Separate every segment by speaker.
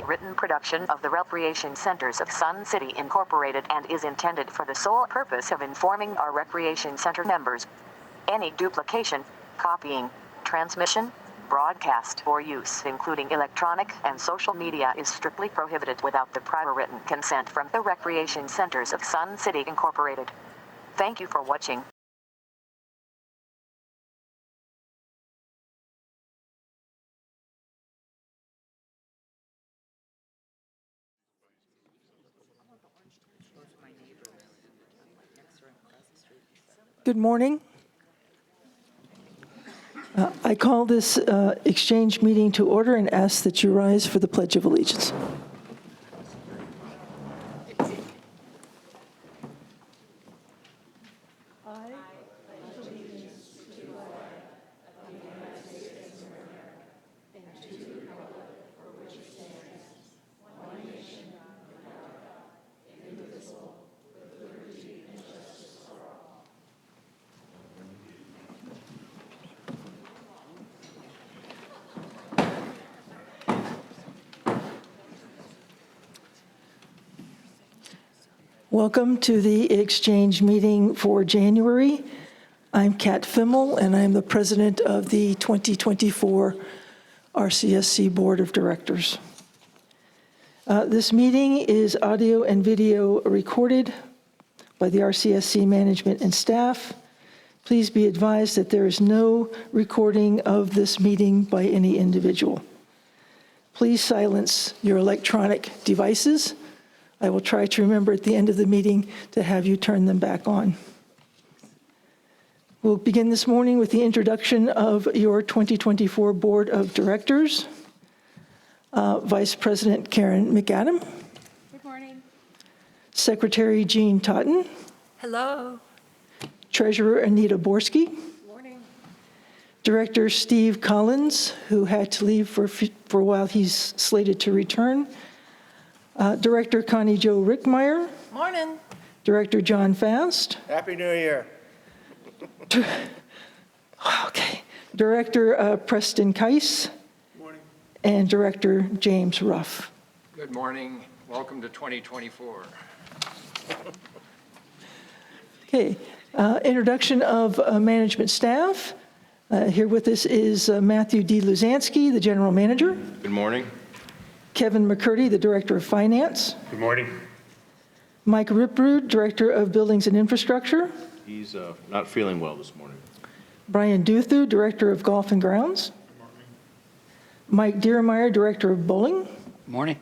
Speaker 1: a written production of the Recreation Centers of Sun City Incorporated and is intended for the sole purpose of informing our Recreation Center members. Any duplication, copying, transmission, broadcast, or use, including electronic and social media, is strictly prohibited without the prior written consent from the Recreation Centers of Sun City Incorporated. Thank you for watching.
Speaker 2: Good morning. I call this exchange meeting to order and ask that you rise for the Pledge of Allegiance. Welcome to the exchange meeting for January. I'm Kat Fimmel, and I'm the president of the 2024 RCSC Board of Directors. This meeting is audio and video recorded by the RCSC management and staff. Please be advised that there is no recording of this meeting by any individual. Please silence your electronic devices. I will try to remember at the end of the meeting to have you turn them back on. We'll begin this morning with the introduction of your 2024 Board of Directors. Vice President Karen McAdam.
Speaker 3: Good morning.
Speaker 2: Secretary Jean Totten.
Speaker 3: Hello.
Speaker 2: Treasurer Anita Borski.
Speaker 3: Good morning.
Speaker 2: Director Steve Collins, who had to leave for a while. He's slated to return. Director Connie Jo Rickmeyer.
Speaker 3: Morning.
Speaker 2: Director John Fast.
Speaker 4: Happy New Year.
Speaker 2: Okay. Director Preston Keiss.
Speaker 4: Morning.
Speaker 2: And Director James Ruff.
Speaker 5: Good morning. Welcome to 2024.
Speaker 2: Okay. Introduction of management staff. Here with us is Matthew D. Luzansky, the General Manager.
Speaker 4: Good morning.
Speaker 2: Kevin McCurdy, the Director of Finance.
Speaker 4: Good morning.
Speaker 2: Mike Riprud, Director of Buildings and Infrastructure.
Speaker 4: He's not feeling well this morning.
Speaker 2: Brian Duthu, Director of Golf and Grounds.
Speaker 4: Good morning.
Speaker 2: Mike Diermeyer, Director of Bowling.
Speaker 5: Good morning.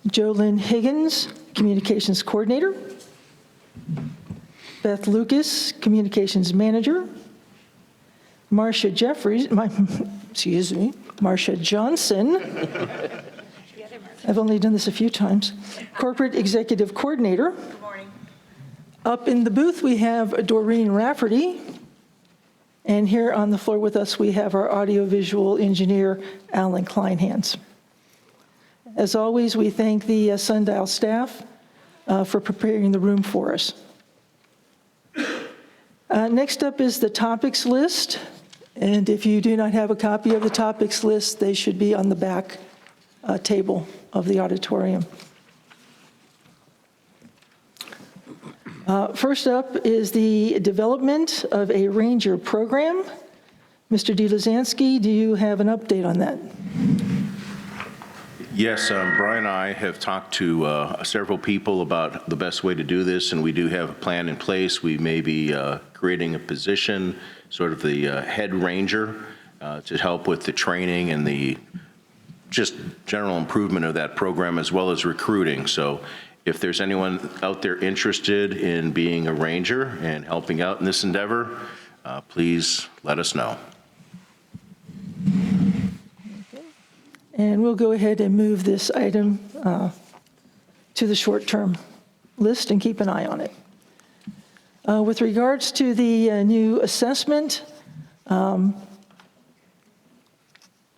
Speaker 2: JoLynn Higgins, Communications Coordinator. Beth Lucas, Communications Manager. Marcia Johnson. I've only done this a few times. Corporate Executive Coordinator.
Speaker 3: Good morning.
Speaker 2: Up in the booth, we have Doreen Rafferty. And here on the floor with us, we have our audiovisual engineer, Alan Kleinhans. As always, we thank the Sundial staff for preparing the room for us. Next up is the topics list. And if you do not have a copy of the topics list, they should be on the back table of the auditorium. First up is the development of a ranger program. Mr. D. Luzansky, do you have an update on that?
Speaker 6: Yes, Brian and I have talked to several people about the best way to do this, and we do have a plan in place. We may be creating a position, sort of the head ranger, to help with the training and the just general improvement of that program, as well as recruiting. So if there's anyone out there interested in being a ranger and helping out in this endeavor, please let us know.
Speaker 2: And we'll go ahead and move this item to the short-term list and keep an eye on it. With regards to the new assessment,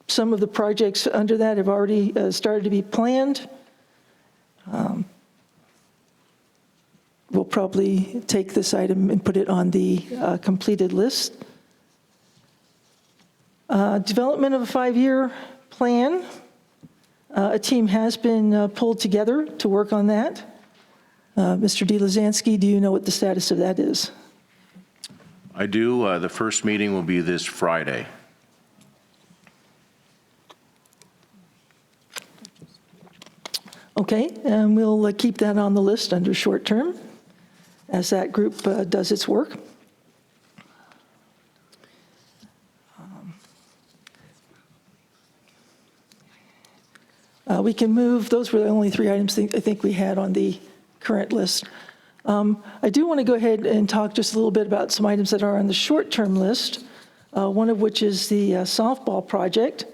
Speaker 2: some of the projects under that have already started to be planned. We'll probably take this item and put it on the completed list. Development of a 5-year plan. A team has been pulled together to work on that. Mr. DeLazansky, do you know what the status of that is?
Speaker 6: I do. The first meeting will be this Friday.
Speaker 2: Okay, and we'll keep that on the list under short term as that group does its work. We can move, those were the only 3 items I think we had on the current list. I do want to go ahead and talk just a little bit about some items that are on the short-term list, one of which is the softball project,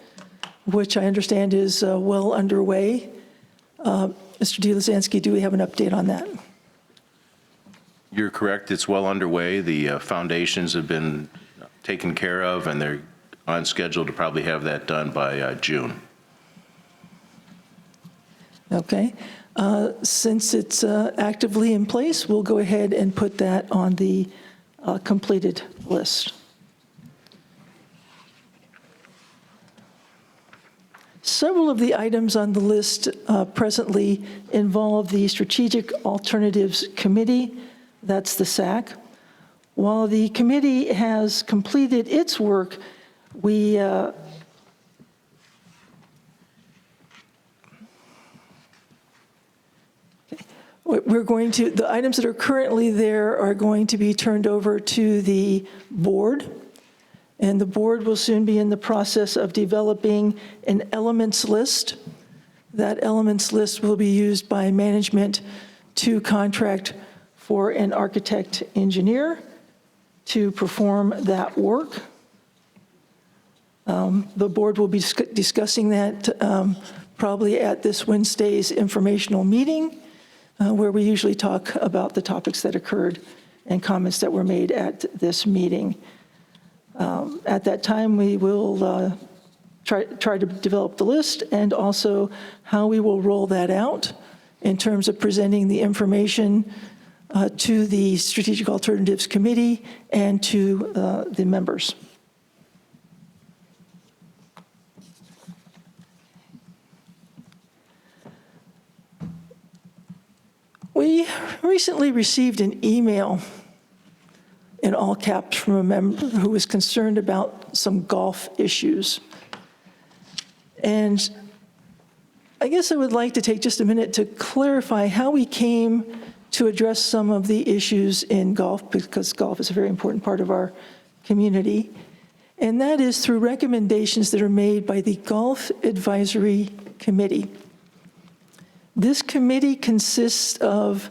Speaker 2: which I understand is well underway. Mr. DeLazansky, do we have an update on that?
Speaker 6: You're correct. It's well underway. The foundations have been taken care of, and they're on schedule to probably have that done by June.
Speaker 2: Okay. Since it's actively in place, we'll go ahead and put that on the completed list. Several of the items on the list presently involve the Strategic Alternatives Committee, that's the SAC. While the committee has completed its work, we're going to, the items that are currently there are going to be turned over to the board, and the board will soon be in the process of developing an elements list. That elements list will be used by management to contract for an architect engineer to perform that work. The board will be discussing that probably at this Wednesday's informational meeting, where we usually talk about the topics that occurred and comments that were made at this meeting. At that time, we will try to develop the list and also how we will roll that out in terms of presenting the information to the Strategic Alternatives Committee and to the members. We recently received an email in all caps from a member who was concerned about some golf issues. And I guess I would like to take just a minute to clarify how we came to address some of the issues in golf, because golf is a very important part of our community. And that is through recommendations that are made by the Golf Advisory Committee. This committee consists of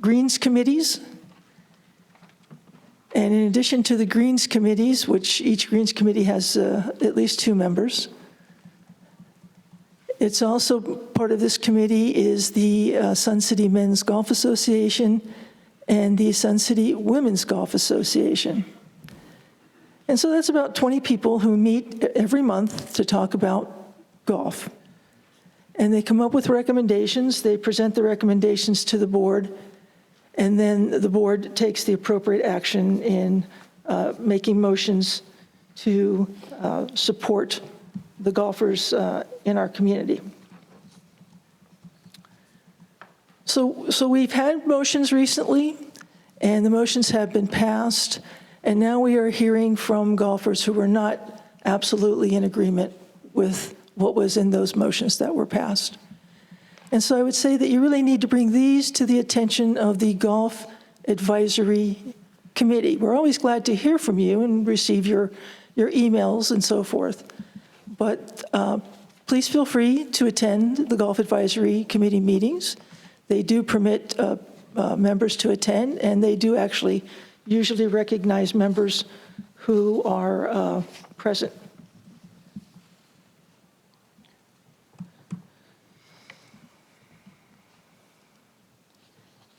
Speaker 2: Greens committees, and in addition to the Greens committees, which each Greens committee has at least 2 members, it's also part of this committee is the Sun City Men's Golf Association and the Sun City Women's Golf Association. And so that's about 20 people who meet every month to talk about golf. And they come up with recommendations, they present the recommendations to the board, and then the board takes the appropriate action in making motions to support the golfers in our community. So we've had motions recently, and the motions have been passed. And now we are hearing from golfers who were not absolutely in agreement with what was in those motions that were passed. And so I would say that you really need to bring these to the attention of the Golf Advisory Committee. We're always glad to hear from you and receive your emails and so forth. But please feel free to attend the Golf Advisory Committee meetings. They do permit members to attend, and they do actually usually recognize members who are present.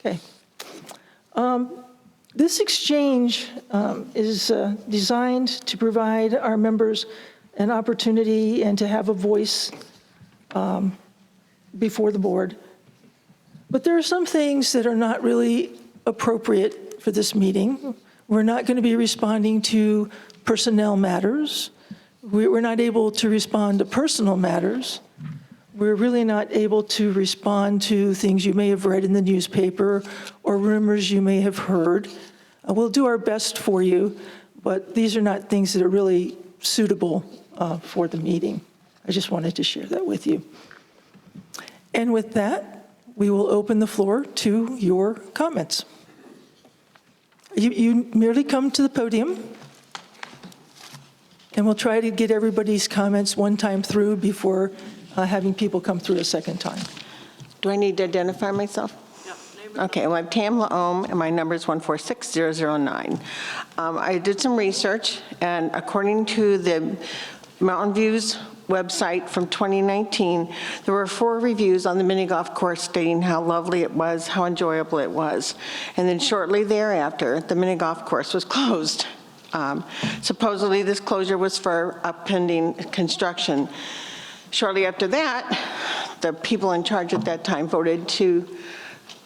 Speaker 2: Okay. This exchange is designed to provide our members an opportunity and to have a voice before the board. But there are some things that are not really appropriate for this meeting. We're not going to be responding to personnel matters. We're not able to respond to personal matters. We're really not able to respond to things you may have read in the newspaper or rumors you may have heard. We'll do our best for you, but these are not things that are really suitable for the meeting. I just wanted to share that with you. And with that, we will open the floor to your comments. You merely come to the podium, and we'll try to get everybody's comments one time through before having people come through a second time.
Speaker 7: Do I need to identify myself? No. Okay, well, I'm Tamla Ohm, and my number is 146009. I did some research, and according to the Mountain View's website from 2019, there were 4 reviews on the mini golf course stating how lovely it was, how enjoyable it was. And then shortly thereafter, the mini golf course was closed. Supposedly, this closure was for pending construction. Shortly after that, the people in charge at that time voted to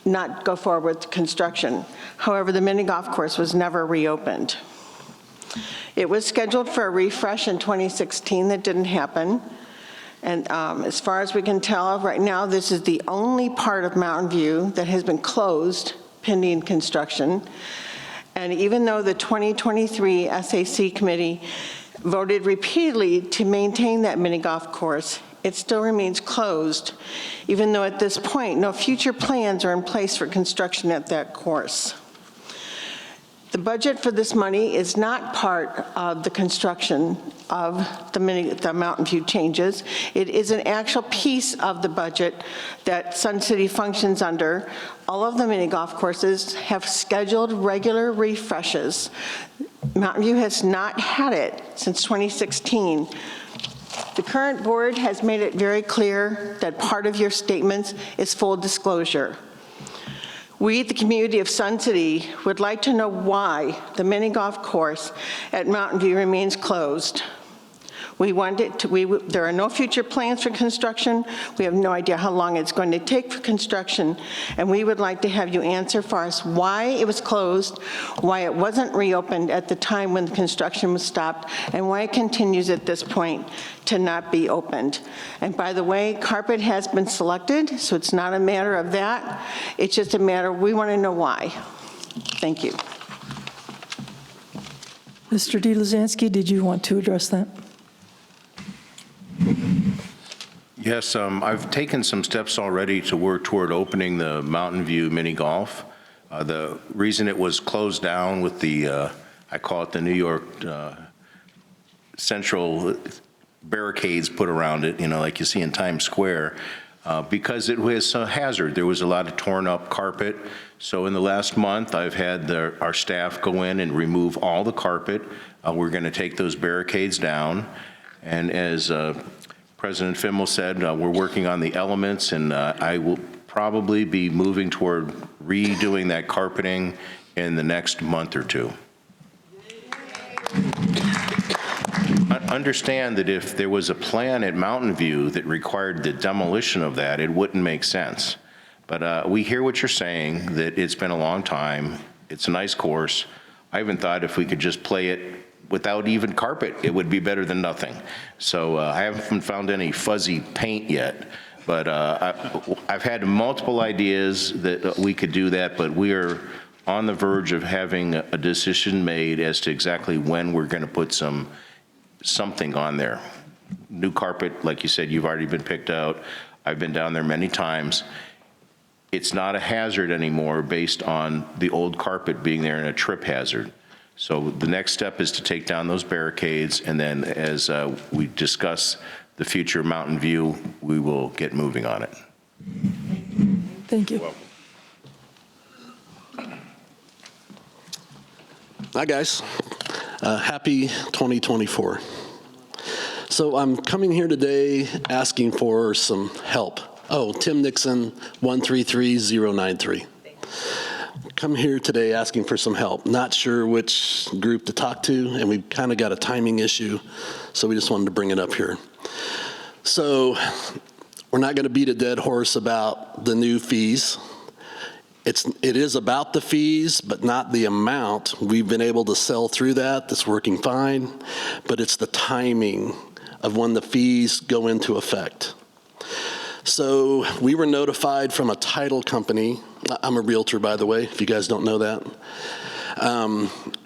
Speaker 7: not go forward with construction. However, the mini golf course was never reopened. It was scheduled for a refresh in 2016 that didn't happen. And as far as we can tell, right now, this is the only part of Mountain View that has been closed pending construction. And even though the 2023 SAC committee voted repeatedly to maintain that mini golf course, it still remains closed, even though at this point, no future plans are in place for construction at that course. The budget for this money is not part of the construction of the Mountain View changes. It is an actual piece of the budget that Sun City functions under. All of the mini golf courses have scheduled regular refreshes. Mountain View has not had it since 2016. The current board has made it very clear that part of your statements is full disclosure. We, the community of Sun City, would like to know why the mini golf course at Mountain View remains closed. There are no future plans for construction. We have no idea how long it's going to take for construction, and we would like to have you answer for us why it was closed, why it wasn't reopened at the time when the construction was stopped, and why it continues at this point to not be opened. And by the way, carpet has been selected, so it's not a matter of that. It's just a matter, we want to know why. Thank you.
Speaker 2: Mr. D. Luzansky, did you want to address that?
Speaker 6: Yes, I've taken some steps already to work toward opening the Mountain View mini golf. The reason it was closed down with the, I call it the New York Central barricades put around it, like you see in Times Square, because it was a hazard. There was a lot of torn up carpet. So in the last month, I've had our staff go in and remove all the carpet. We're going to take those barricades down. And as President Fimmel said, we're working on the elements, and I will probably be moving toward redoing that carpeting in the next month or two. Understand that if there was a plan at Mountain View that required the demolition of that, it wouldn't make sense. But we hear what you're saying, that it's been a long time. It's a nice course. I even thought if we could just play it without even carpet, it would be better than nothing. So I haven't found any fuzzy paint yet, but I've had multiple ideas that we could do that, but we are on the verge of having a decision made as to exactly when we're going to put something on there. New carpet, like you said, you've already been picked out. I've been down there many times. It's not a hazard anymore based on the old carpet being there and a trip hazard. So the next step is to take down those barricades, and then as we discuss the future Mountain View, we will get moving on it.
Speaker 2: Thank you.
Speaker 8: Hi, guys. Happy 2024. So I'm coming here today asking for some help. Oh, Tim Nixon, 133093. Come here today asking for some help. Not sure which group to talk to, and we've kind of got a timing issue, so we just wanted to bring it up here. So we're not going to beat a dead horse about the new fees. It is about the fees, but not the amount. We've been able to sell through that. That's working fine. But it's the timing of when the fees go into effect. So we were notified from a title company. I'm a realtor, by the way, if you guys don't know that.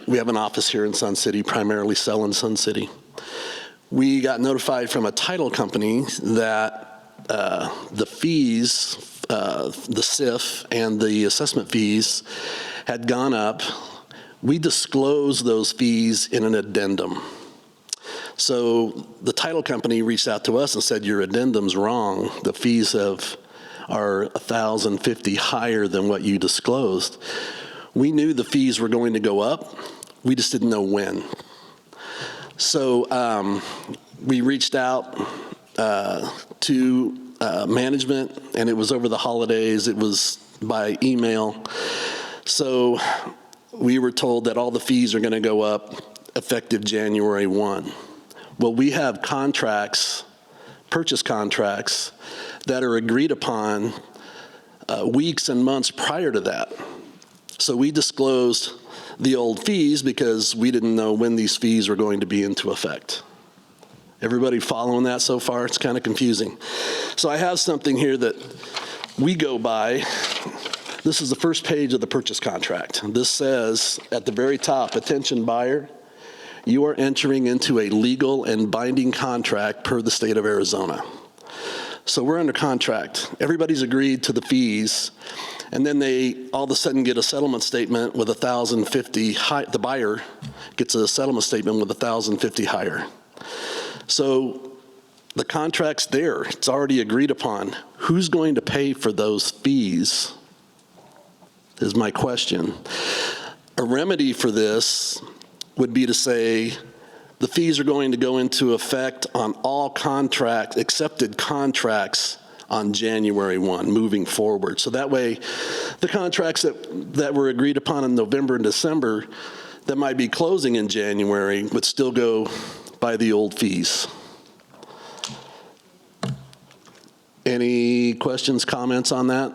Speaker 8: We have an office here in Sun City, primarily sell in Sun City. We got notified from a title company that the fees, the SIF and the assessment fees had gone up. We disclosed those fees in an addendum. So the title company reached out to us and said, your addendum's wrong. The fees are $1,050 higher than what you disclosed. We knew the fees were going to go up. We just didn't know when. So we reached out to management, and it was over the holidays. It was by email. So we were told that all the fees are going to go up effective January 1. Well, we have contracts, purchase contracts, that are agreed upon weeks and months prior to that. So we disclosed the old fees because we didn't know when these fees were going to be into effect. Everybody following that so far? It's kind of confusing. So I have something here that we go by. This is the first page of the purchase contract. This says at the very top, attention buyer, you are entering into a legal and binding contract per the state of Arizona. So we're under contract. Everybody's agreed to the fees, and then they all of a sudden get a settlement statement with $1,050 high. The buyer gets a settlement statement with $1,050 higher. So the contract's there. It's already agreed upon. Who's going to pay for those fees is my question. A remedy for this would be to say the fees are going to go into effect on all accepted contracts on January 1 moving forward. So that way, the contracts that were agreed upon in November and December that might be closing in January would still go by the old fees. Any questions, comments on that?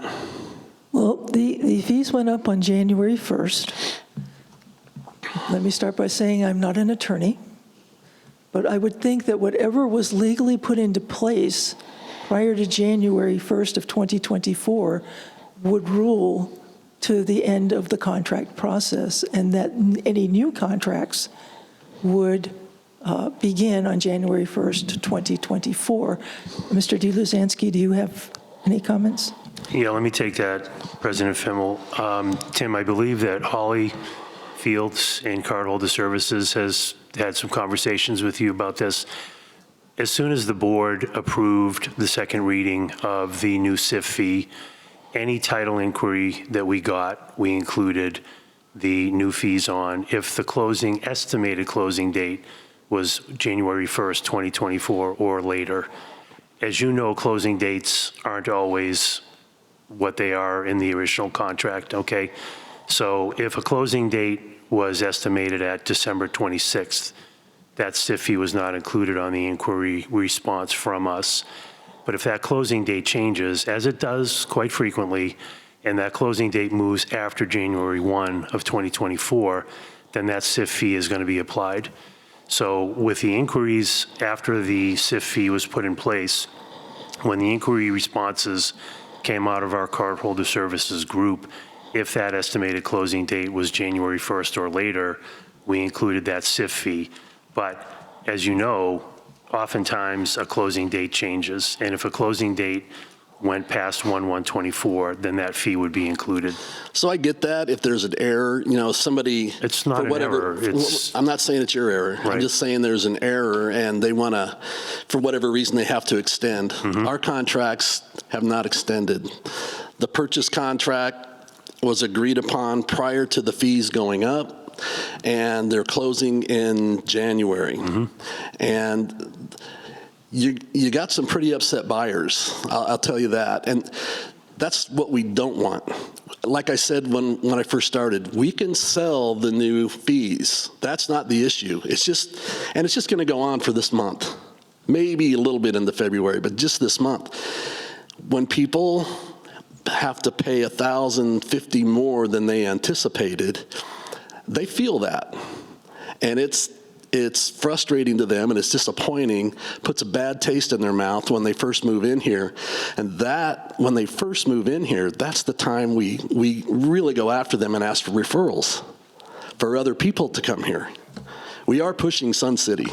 Speaker 2: Well, the fees went up on January 1st. Let me start by saying I'm not an attorney, but I would think that whatever was legally put into place prior to January 1st of 2024 would rule to the end of the contract process, and that any new contracts would begin on January 1st, 2024. Mr. DeLuzansky, do you have any comments?
Speaker 9: Yeah, let me take that, President Fimmel. Tim, I believe that Holly Fields in Cardholder Services has had some conversations with you about this. As soon as the board approved the second reading of the new SIF fee, any title inquiry that we got, we included the new fees on. If the estimated closing date was January 1st, 2024 or later. As you know, closing dates aren't always what they are in the original contract, okay? So if a closing date was estimated at December 26th, that SIF fee was not included on the inquiry response from us. But if that closing date changes, as it does quite frequently, and that closing date moves after January 1 of 2024, then that SIF fee is going to be applied. So with the inquiries after the SIF fee was put in place, when the inquiry responses came out of our cardholder services group, if that estimated closing date was January 1st or later, we included that SIF fee. But as you know, oftentimes a closing date changes, and if a closing date went past 1/1/24, then that fee would be included.
Speaker 8: So I get that if there's an error, somebody.
Speaker 9: It's not an error.
Speaker 8: I'm not saying it's your error.
Speaker 9: Right.
Speaker 8: I'm just saying there's an error and they want to, for whatever reason, they have to extend.
Speaker 9: Mm-hmm.
Speaker 8: Our contracts have not extended. The purchase contract was agreed upon prior to the fees going up, and they're closing in January.
Speaker 9: Mm-hmm.
Speaker 8: And you got some pretty upset buyers, I'll tell you that. And that's what we don't want. Like I said when I first started, we can sell the new fees. That's not the issue. It's just going to go on for this month. Maybe a little bit into February, but just this month. When people have to pay $1,050 more than they anticipated, they feel that. And it's frustrating to them, and it's disappointing, puts a bad taste in their mouth when they first move in here. And that, when they first move in here, that's the time we really go after them and ask for referrals for other people to come here. We are pushing Sun City.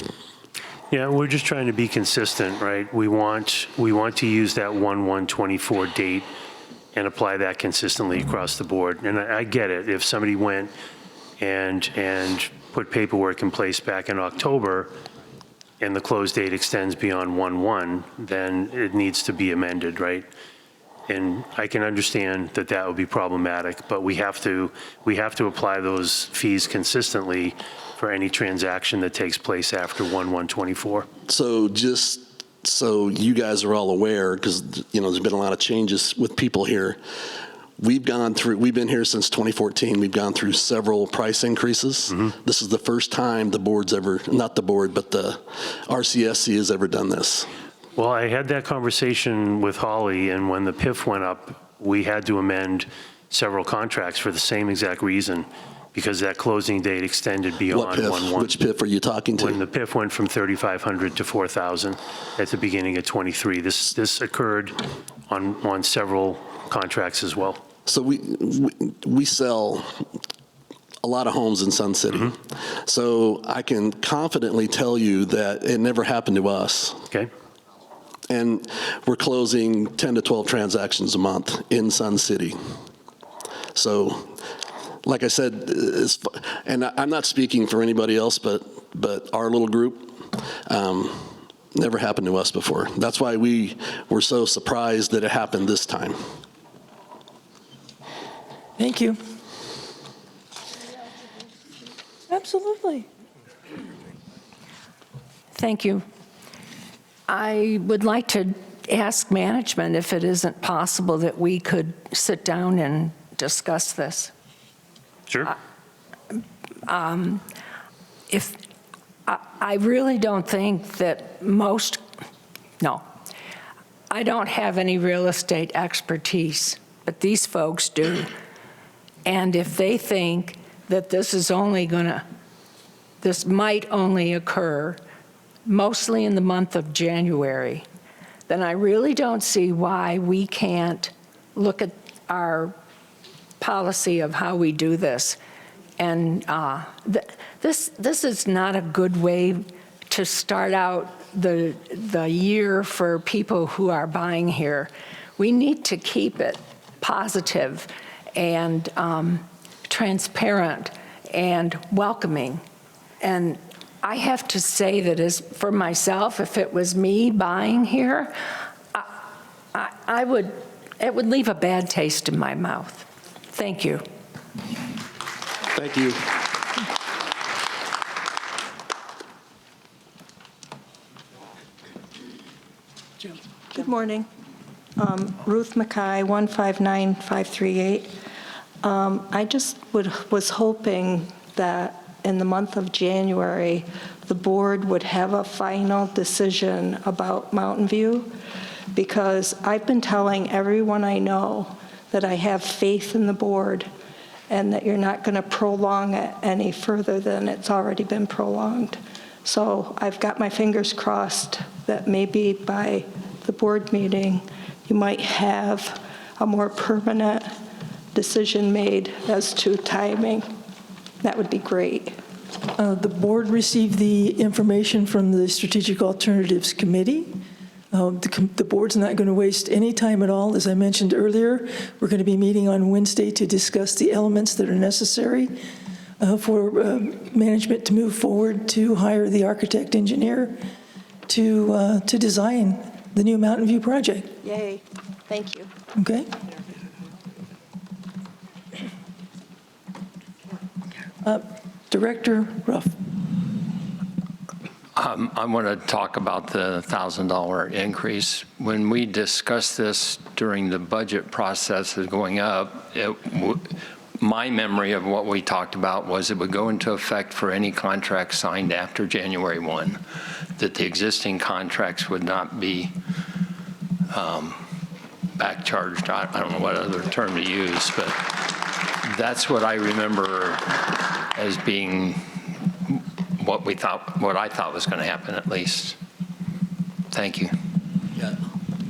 Speaker 9: Yeah, we're just trying to be consistent, right? We want to use that 1/1/24 date and apply that consistently across the board. And I get it. If somebody went and put paperwork in place back in October and the close date extends beyond 1/1, then it needs to be amended, right? And I can understand that that would be problematic, but we have to apply those fees consistently for any transaction that takes place after 1/1/24.
Speaker 8: So just so you guys are all aware, because there's been a lot of changes with people here. We've been here since 2014. We've gone through several price increases. This is the first time the board's ever, not the board, but the RCSC has ever done this.
Speaker 9: Well, I had that conversation with Holly, and when the PIF went up, we had to amend several contracts for the same exact reason, because that closing date extended beyond
Speaker 8: What PIF?
Speaker 9: 1/1.
Speaker 8: Which PIF are you talking to?
Speaker 9: When the PIF went from 3,500 to 4,000 at the beginning of '23. This occurred on several contracts as well.
Speaker 8: So we sell a lot of homes in Sun City. So I can confidently tell you that it never happened to us.
Speaker 9: Okay.
Speaker 8: And we're closing 10 to 12 transactions a month in Sun City. So, like I said, and I'm not speaking for anybody else, but our little group, never happened to us before. That's why we were so surprised that it happened this time.
Speaker 2: Thank you. Absolutely.
Speaker 3: Thank you. I would like to ask management if it isn't possible that we could sit down and discuss this.
Speaker 9: Sure.
Speaker 3: If I really don't think that I don't have any real estate expertise, but these folks do. And if they think that this might only occur mostly in the month of January, then I really don't see why we can't look at our policy of how we do this. And this is not a good way to start out the year for people who are buying here. We need to keep it positive and transparent and welcoming. And I have to say that as for myself, if it was me buying here, it would leave a bad taste in my mouth. Thank you.
Speaker 8: Thank you.
Speaker 10: Good morning. Ruth Mackay, 159538. I just was hoping that in the month of January, the board would have a final decision about Mountain View, because I've been telling everyone I know that I have faith in the board and that you're not going to prolong it any further than it's already been prolonged. So I've got my fingers crossed that maybe by the board meeting, you might have a more permanent decision made as to timing. That would be great.
Speaker 2: The board received the information from the Strategic Alternatives Committee. The board's not going to waste any time at all. As I mentioned earlier, we're going to be meeting on Wednesday to discuss the elements that are necessary for management to move forward to hire the architect engineer to design the new Mountain View project.
Speaker 10: Yay. Thank you.
Speaker 2: Okay? Director Ruff.
Speaker 5: I want to talk about the $1,000 increase. When we discussed this during the budget process of going up, my memory of what we talked about was it would go into effect for any contract signed after January 1, that the existing contracts would not be back charged. I don't know what other term to use, but that's what I remember as being what I thought was going to happen, at least. Thank you.
Speaker 8: Yeah.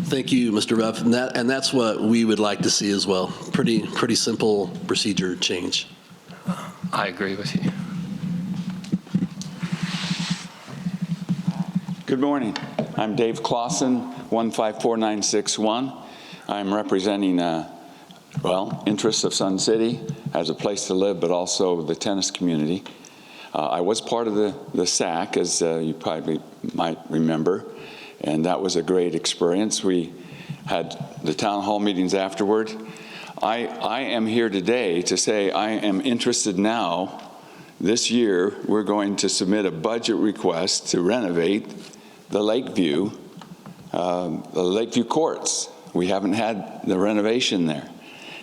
Speaker 8: Thank you, Mr. Ruff. And that's what we would like to see as well. Pretty simple procedure change.
Speaker 5: I agree with you.
Speaker 11: Good morning. I'm Dave Clausen, 154961. I'm representing, interests of Sun City as a place to live, but also the tennis community. I was part of the SAC, as you probably might remember, and that was a great experience. We had the town hall meetings afterward. I am here today to say I am interested now. This year, we're going to submit a budget request to renovate the Lakeview courts. We haven't had the renovation there.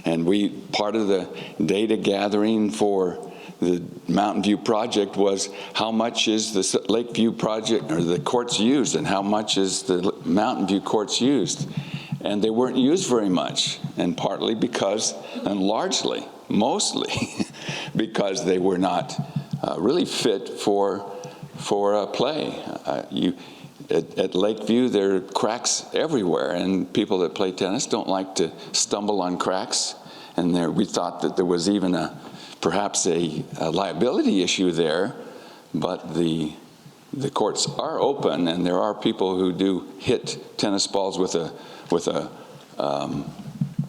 Speaker 11: And part of the data gathering for the Mountain View project was how much is the Lakeview project or the courts used and how much is the Mountain View courts used. And they weren't used very much, and partly because, and largely, mostly, because they were not really fit for play. At Lakeview, there are cracks everywhere, and people that play tennis don't like to stumble on cracks. And we thought that there was even perhaps a liability issue there, but the courts are open, and there are people who do hit tennis balls with a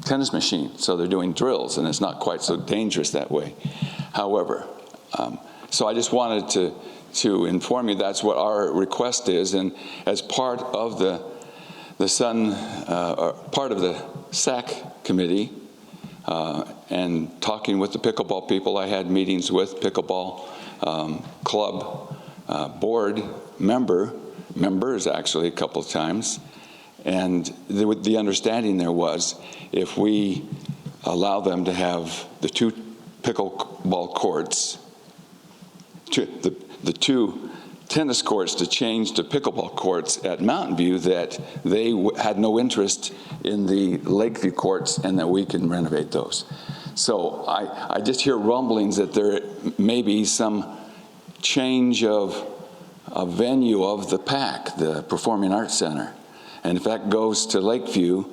Speaker 11: tennis machine, so they're doing drills, and it's not quite so dangerous that way. However, so I just wanted to inform you that's what our request is, and as part of the SAC committee, and talking with the pickleball people, I had meetings with pickleball club board members actually a couple of times, and the understanding there was if we allow them to have the two pickleball courts, the two tennis courts to change to pickleball courts at Mountain View, that they had no interest in the Lakeview courts and that we can renovate those. So I just hear rumblings that there may be some change of a venue of the PAC, the Performing Arts Center. And if that goes to Lakeview,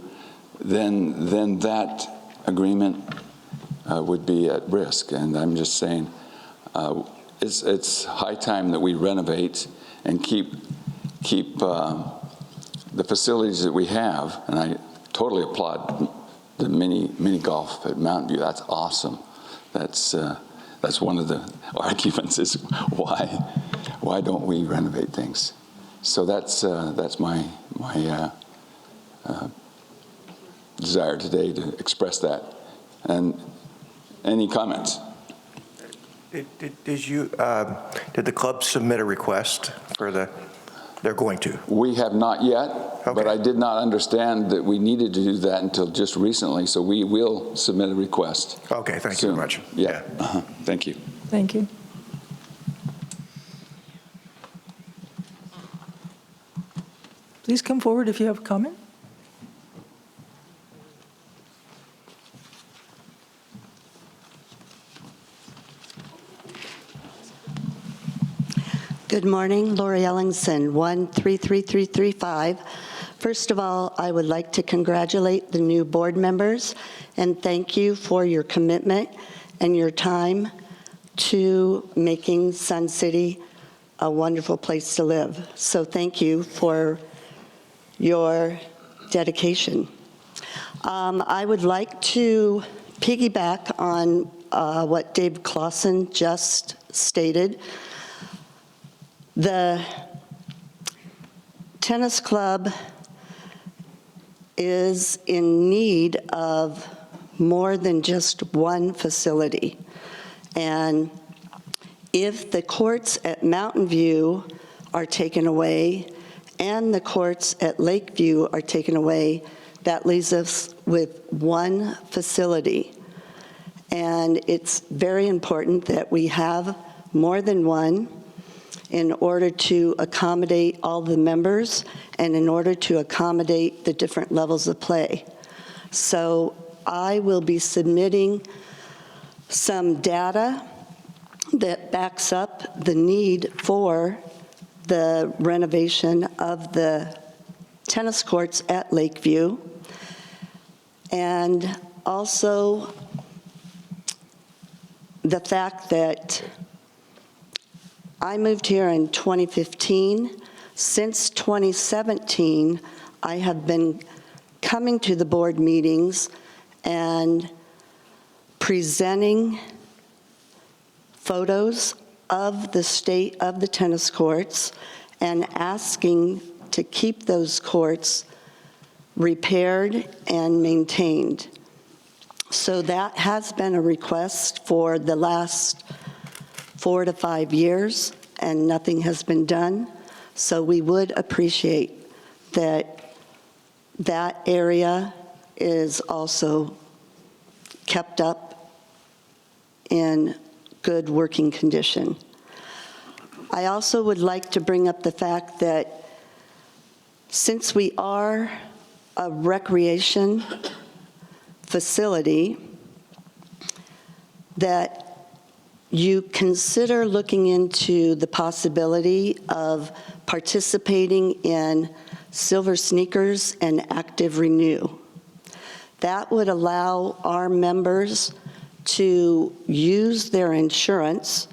Speaker 11: then that agreement would be at risk. And I'm just saying, it's high time that we renovate and keep the facilities that we have. And I totally applaud the mini golf at Mountain View. That's awesome. That's one of the arguments is why don't we renovate things? So that's my desire today to express that. And any comments?
Speaker 12: Did the club submit a request for they're going to?
Speaker 11: We have not yet,
Speaker 12: okay.
Speaker 11: But I did not understand that we needed to do that until just recently, so we will submit a request.
Speaker 12: Okay, thank you very much.
Speaker 11: Yeah, thank you.
Speaker 2: Thank you. Please come forward if you have a comment.
Speaker 13: Good morning, Lori Ellingson, 133335. First of all, I would like to congratulate the new board members and thank you for your commitment and your time to making Sun City a wonderful place to live. So thank you for your dedication. I would like to piggyback on what Dave Clausen just stated. The tennis club is in need of more than just one facility. And if the courts at Mountain View are taken away and the courts at Lakeview are taken away, that leaves us with one facility. And it's very important that we have more than one in order to accommodate all the members and in order to accommodate the different levels of play. So I will be submitting some data that backs up the need for the renovation of the tennis courts at Lakeview, and also the fact that I moved here in 2015. Since 2017, I have been coming to the board meetings and presenting photos of the state of the tennis courts and asking to keep those courts repaired and maintained. So that has been a request for the last 4 to 5 years, and nothing has been done. So we would appreciate that that area is also kept up in good working condition. I also would like to bring up the fact that since we are a recreation facility, that you consider looking into the possibility of participating in Silver Sneakers and Active Renew. That would allow our members to use their insurance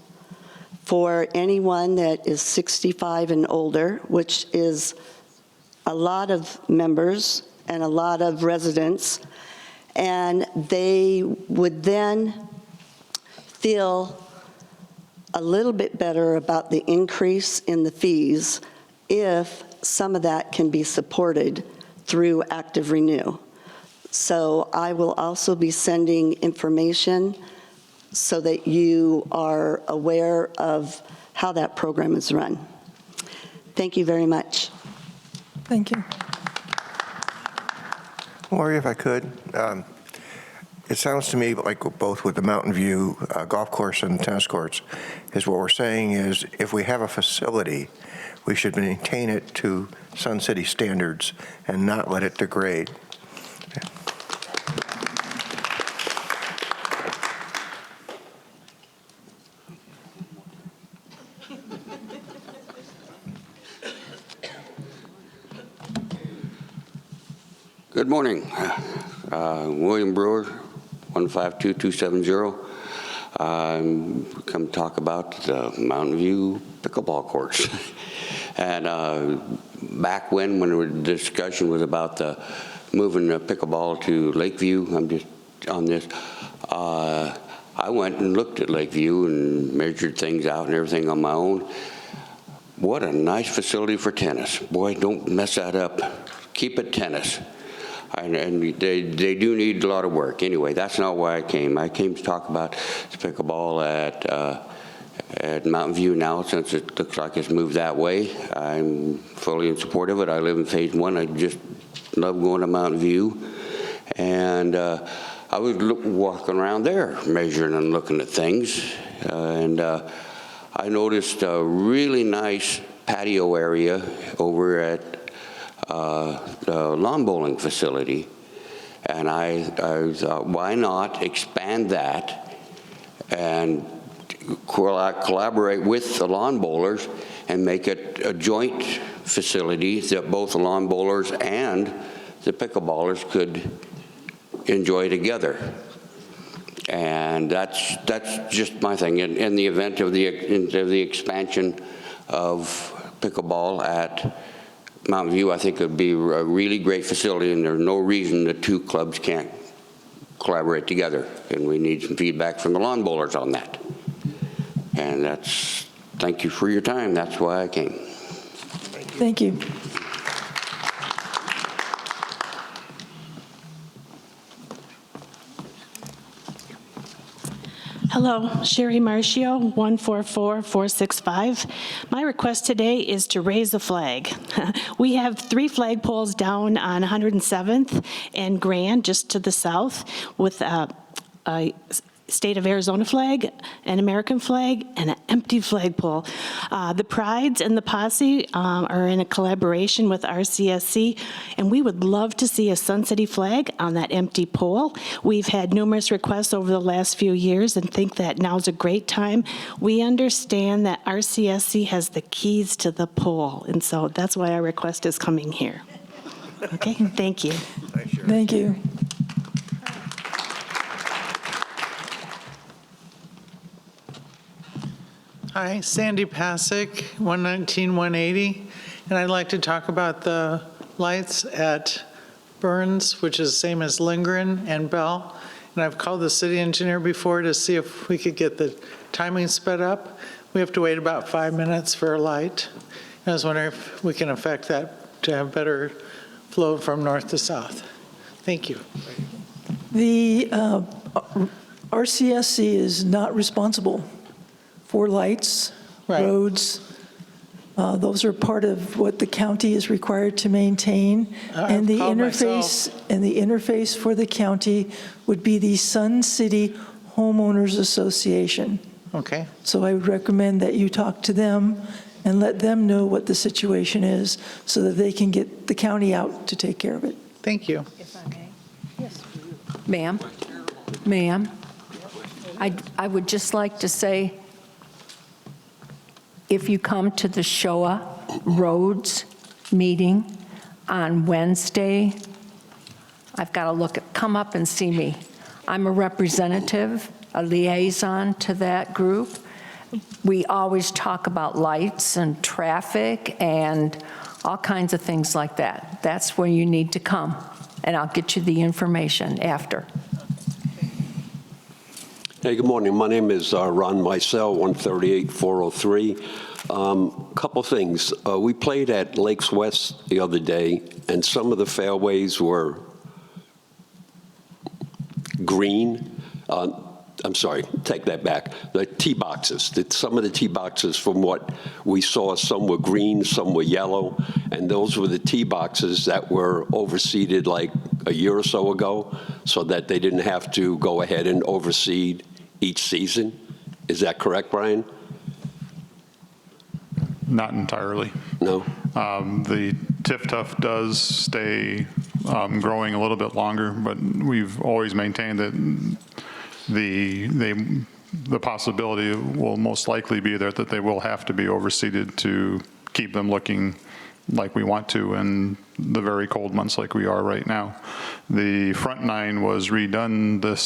Speaker 13: for anyone that is 65 and older, which is a lot of members and a lot of residents, and they would then feel a little bit better about the increase in the fees if some of that can be supported through Active Renew. So I will also be sending information so that you are aware of how that program is run. Thank you very much.
Speaker 2: Thank you.
Speaker 12: Lori, if I could, it sounds to me like both with the Mountain View golf course and tennis courts, is what we're saying is if we have a facility, we should maintain it to Sun City standards and not let it degrade.
Speaker 14: Good morning. William Brewer, 152-270. Come talk about the Mountain View pickleball courts. And back when the discussion was about the moving the pickleball to Lakeview, I'm just on this, I went and looked at Lakeview and measured things out and everything on my own. What a nice facility for tennis. Boy, don't mess that up. Keep it tennis. And they do need a lot of work. Anyway, that's not why I came. I came to talk about the pickleball at Mountain View now, since it looks like it's moved that way. I'm fully in support of it. I live in Phase 1. I just love going to Mountain View. And I was walking around there, measuring and looking at things. And I noticed a really nice patio area over at the lawn bowling facility, and I thought, why not expand that and collaborate with the lawn bowlers and make it a joint facility that both the lawn bowlers and the pickleballers could enjoy together. And that's just my thing. In the event of the expansion of pickleball at Mountain View, I think it would be a really great facility, and there's no reason the two clubs can't collaborate together. And we need some feedback from the lawn bowlers on that. And thank you for your time. That's why I came.
Speaker 2: Thank you.
Speaker 15: Hello, Sherry Marcio, 144465. My request today is to raise a flag. We have 3 flagpoles down on 107th and Grand, just to the south, with state of Arizona flag, an American flag, and an empty flagpole. The Prides and the Posse are in a collaboration with RCSC, and we would love to see a Sun City flag on that empty pole. We've had numerous requests over the last few years and think that now's a great time. We understand that RCSC has the keys to the pole, and so that's why our request is coming here. Okay, thank you.
Speaker 2: Thank you.
Speaker 16: Hi, Sandy Pasick, 119-180, and I'd like to talk about the lights at Burns, which is the same as Lindgren and Bell. And I've called the city engineer before to see if we could get the timing sped up. We have to wait about 5 minutes for a light. And I was wondering if we can affect that to have better flow from north to south. Thank you.
Speaker 2: The RCSC is not responsible for lights, roads. Those are part of what the county is required to maintain. And the interface for the county would be the Sun City Homeowners Association.
Speaker 16: Okay.
Speaker 2: So I would recommend that you talk to them and let them know what the situation is so that they can get the county out to take care of it.
Speaker 16: Thank you.
Speaker 3: If I may. Yes. Ma'am, I would just like to say, if you come to the Showa Roads meeting on Wednesday, I've got to look at, come up and see me. I'm a representative, a liaison to that group. We always talk about lights and traffic and all kinds of things like that. That's where you need to come, and I'll get you the information after.
Speaker 17: Hey, good morning. My name is Ron Mysel, 138-403. Couple things. We played at Lakes West the other day, and some of the fairways were green. I'm sorry, take that back. The tee boxes, some of the tee boxes from what we saw, some were green, some were yellow, and those were the tee boxes that were overseeded like a year or so ago, so that they didn't have to go ahead and overseed each season. Is that correct, Brian?
Speaker 18: Not entirely.
Speaker 17: No.
Speaker 18: The Tiff-Tuff does stay growing a little bit longer, but we've always maintained that the possibility will most likely be there that they will have to be overseeded to keep them looking like we want to in the very cold months like we are right now. The front nine was redone this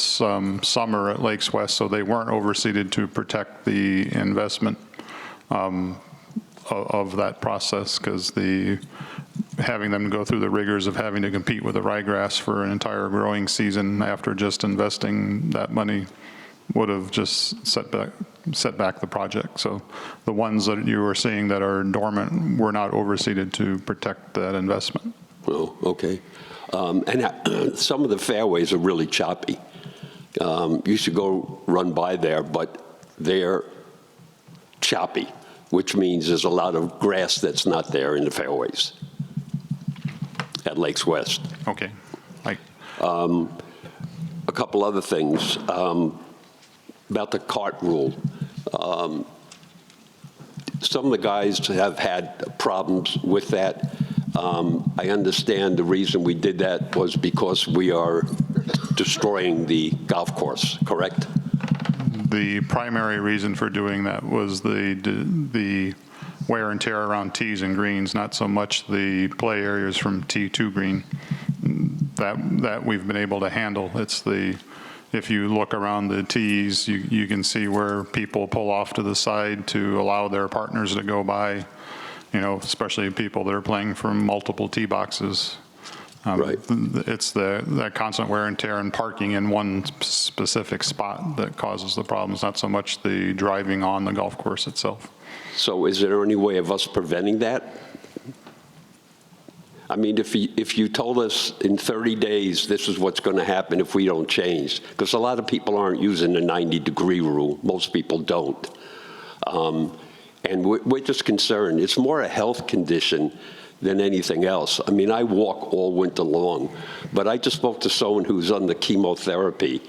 Speaker 18: summer at Lakes West, so they weren't overseeded to protect the investment of that process, because having them go through the rigors of having to compete with the ryegrass for an entire growing season after just investing that money would have just set back the project. So the ones that you were seeing that are dormant were not overseeded to protect that investment.
Speaker 17: Oh, okay. And some of the fairways are really choppy. You should go run by there, but they're choppy, which means there's a lot of grass that's not there in the fairways at Lakes West.
Speaker 18: Okay.
Speaker 17: A couple other things about the cart rule. Some of the guys have had problems with that. I understand the reason we did that was because we are destroying the golf course, correct?
Speaker 18: The primary reason for doing that was the wear and tear around tees and greens, not so much the play areas from tee to green. That we've been able to handle. It's if you look around the tees, you can see where people pull off to the side to allow their partners to go by, especially people that are playing from multiple tee boxes.
Speaker 17: Right.
Speaker 18: It's that constant wear and tear and parking in one specific spot that causes the problems, not so much the driving on the golf course itself.
Speaker 17: So is there any way of us preventing that? I mean, if you told us in 30 days this is what's going to happen if we don't change, because a lot of people aren't using the 90-degree rule. Most people don't. And we're just concerned. It's more a health condition than anything else. I mean, I walk all winter long, but I just spoke to someone who's under chemotherapy,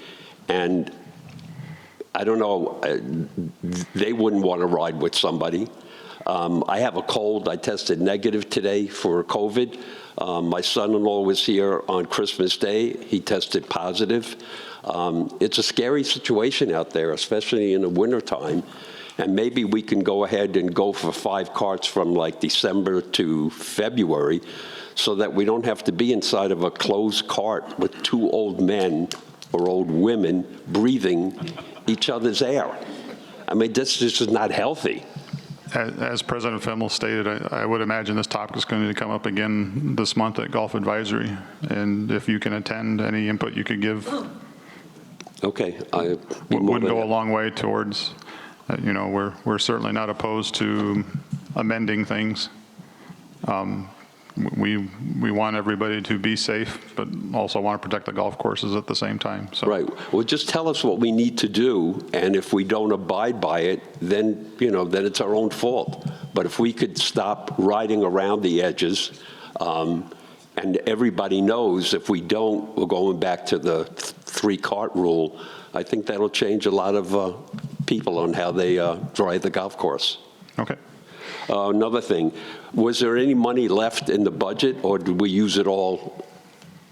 Speaker 17: and I don't know, they wouldn't want to ride with somebody. I have a cold. I tested negative today for COVID. My son-in-law was here on Christmas Day. He tested positive. It's a scary situation out there, especially in the wintertime. And maybe we can go ahead and go for 5 carts from like December to February so that we don't have to be inside of a closed cart with 2 old men or old women breathing each other's air. I mean, this is not healthy.
Speaker 18: As President Fimmel stated, I would imagine this topic is going to come up again this month at Golf Advisory. And if you can attend, any input you could give
Speaker 17: okay,
Speaker 18: would go a long way towards, we're certainly not opposed to amending things. We want everybody to be safe, but also want to protect the golf courses at the same time. So.
Speaker 17: Right. Well, just tell us what we need to do, and if we don't abide by it, then then it's our own fault. But if we could stop riding around the edges, and everybody knows if we don't, we're going back to the 3-cart rule. I think that'll change a lot of people on how they drive the golf course.
Speaker 18: Okay.
Speaker 17: Another thing, was there any money left in the budget, or did we use it all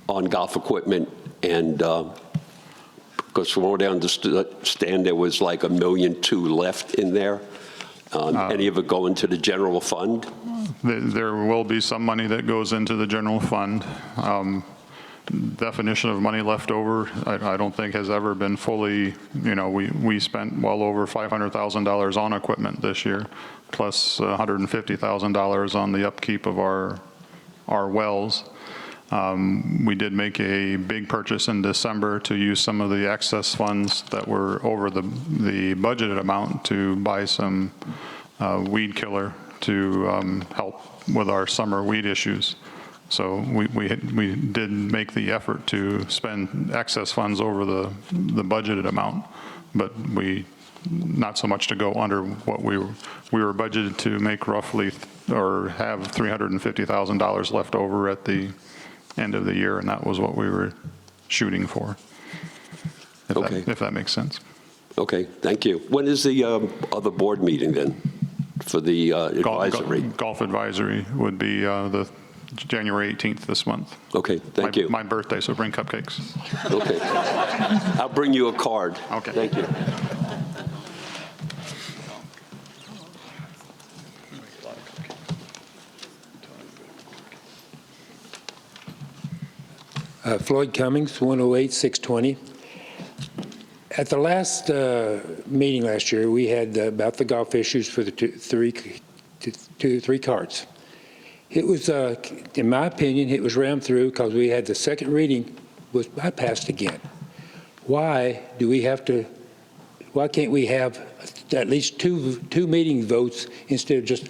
Speaker 17: on golf equipment? And because from what I understand, there was like $1.2 million left in there. Any of it go into the general fund?
Speaker 18: There will be some money that goes into the general fund. Definition of money left over, I don't think has ever been fully, we spent well over $500,000 on equipment this year, plus $150,000 on the upkeep of our wells. We did make a big purchase in December to use some of the excess funds that were over the budgeted amount to buy some weed killer to help with our summer weed issues. So we did make the effort to spend excess funds over the budgeted amount, but not so much to go under what we were budgeted to make roughly, or have $350,000 left over at the end of the year, and that was what we were shooting for. If that makes sense.
Speaker 17: Okay, thank you. When is the other board meeting then for the advisory?
Speaker 18: Golf advisory would be the January 18th this month.
Speaker 17: Okay, thank you.
Speaker 18: My birthday, so bring cupcakes.
Speaker 17: Okay. I'll bring you a card.
Speaker 18: Okay.
Speaker 17: Thank you.
Speaker 19: Floyd Cummings, 108-620. At the last meeting last year, we had about the golf issues for the 3 carts. It was, in my opinion, it was rammed through because we had the second reading was bypassed again. Why can't we have at least two meeting votes instead of just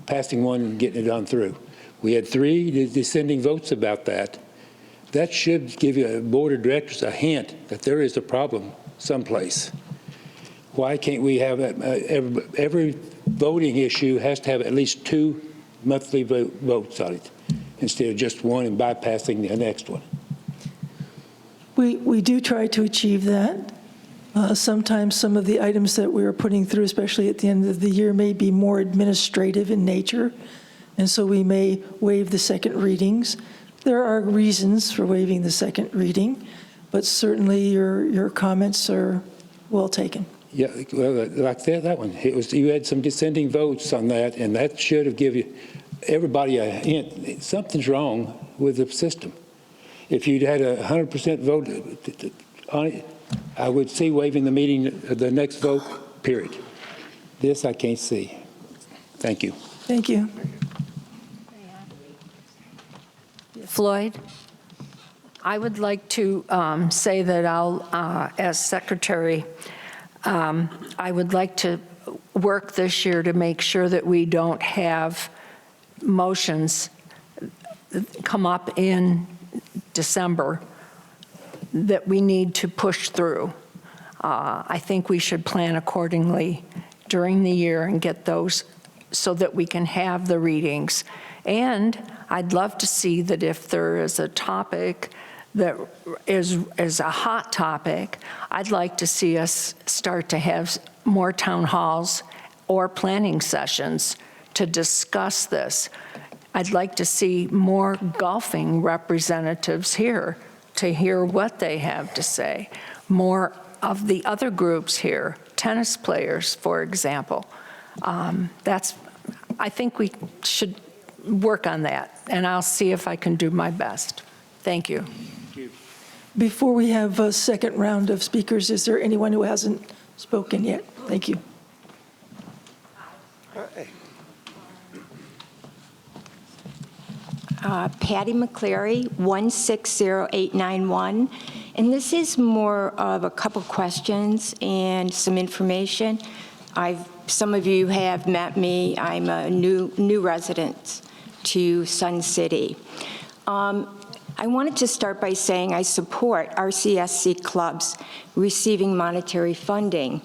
Speaker 19: passing one and getting it on through? We had 3 dissenting votes about that. That should give you a board of directors a hint that there is a problem someplace. Why can't we have every voting issue has to have at least 2 monthly votes on it instead of just one and bypassing the next one?
Speaker 2: We do try to achieve that. Sometimes some of the items that we are putting through, especially at the end of the year, may be more administrative in nature, and so we may waive the second readings. There are reasons for waiving the second reading, but certainly your comments are well taken.
Speaker 19: Yeah, well, like that one, you had some dissenting votes on that, and that should have given everybody a hint. Something's wrong with the system. If you'd had a 100% vote on it, I would see waiving the meeting, the next vote, period. This I can't see. Thank you.
Speaker 2: Thank you.
Speaker 3: Floyd, I would like to say that I'll, as secretary, I would like to work this year to make sure that we don't have motions come up in December that we need to push through. I think we should plan accordingly during the year and get those so that we can have the readings. And I'd love to see that if there is a topic that is a hot topic. I'd like to see us start to have more town halls or planning sessions to discuss this. I'd like to see more golfing representatives here to hear what they have to say. More of the other groups here, tennis players, for example. I think we should work on that, and I'll see if I can do my best. Thank you.
Speaker 2: Before we have a second round of speakers, is there anyone who hasn't spoken yet? Thank you.
Speaker 20: Patty McCleary, 160891. And this is more of a couple questions and some information. Some of you have met me. I'm a new resident to Sun City. I wanted to start by saying I support RCSC clubs receiving monetary funding.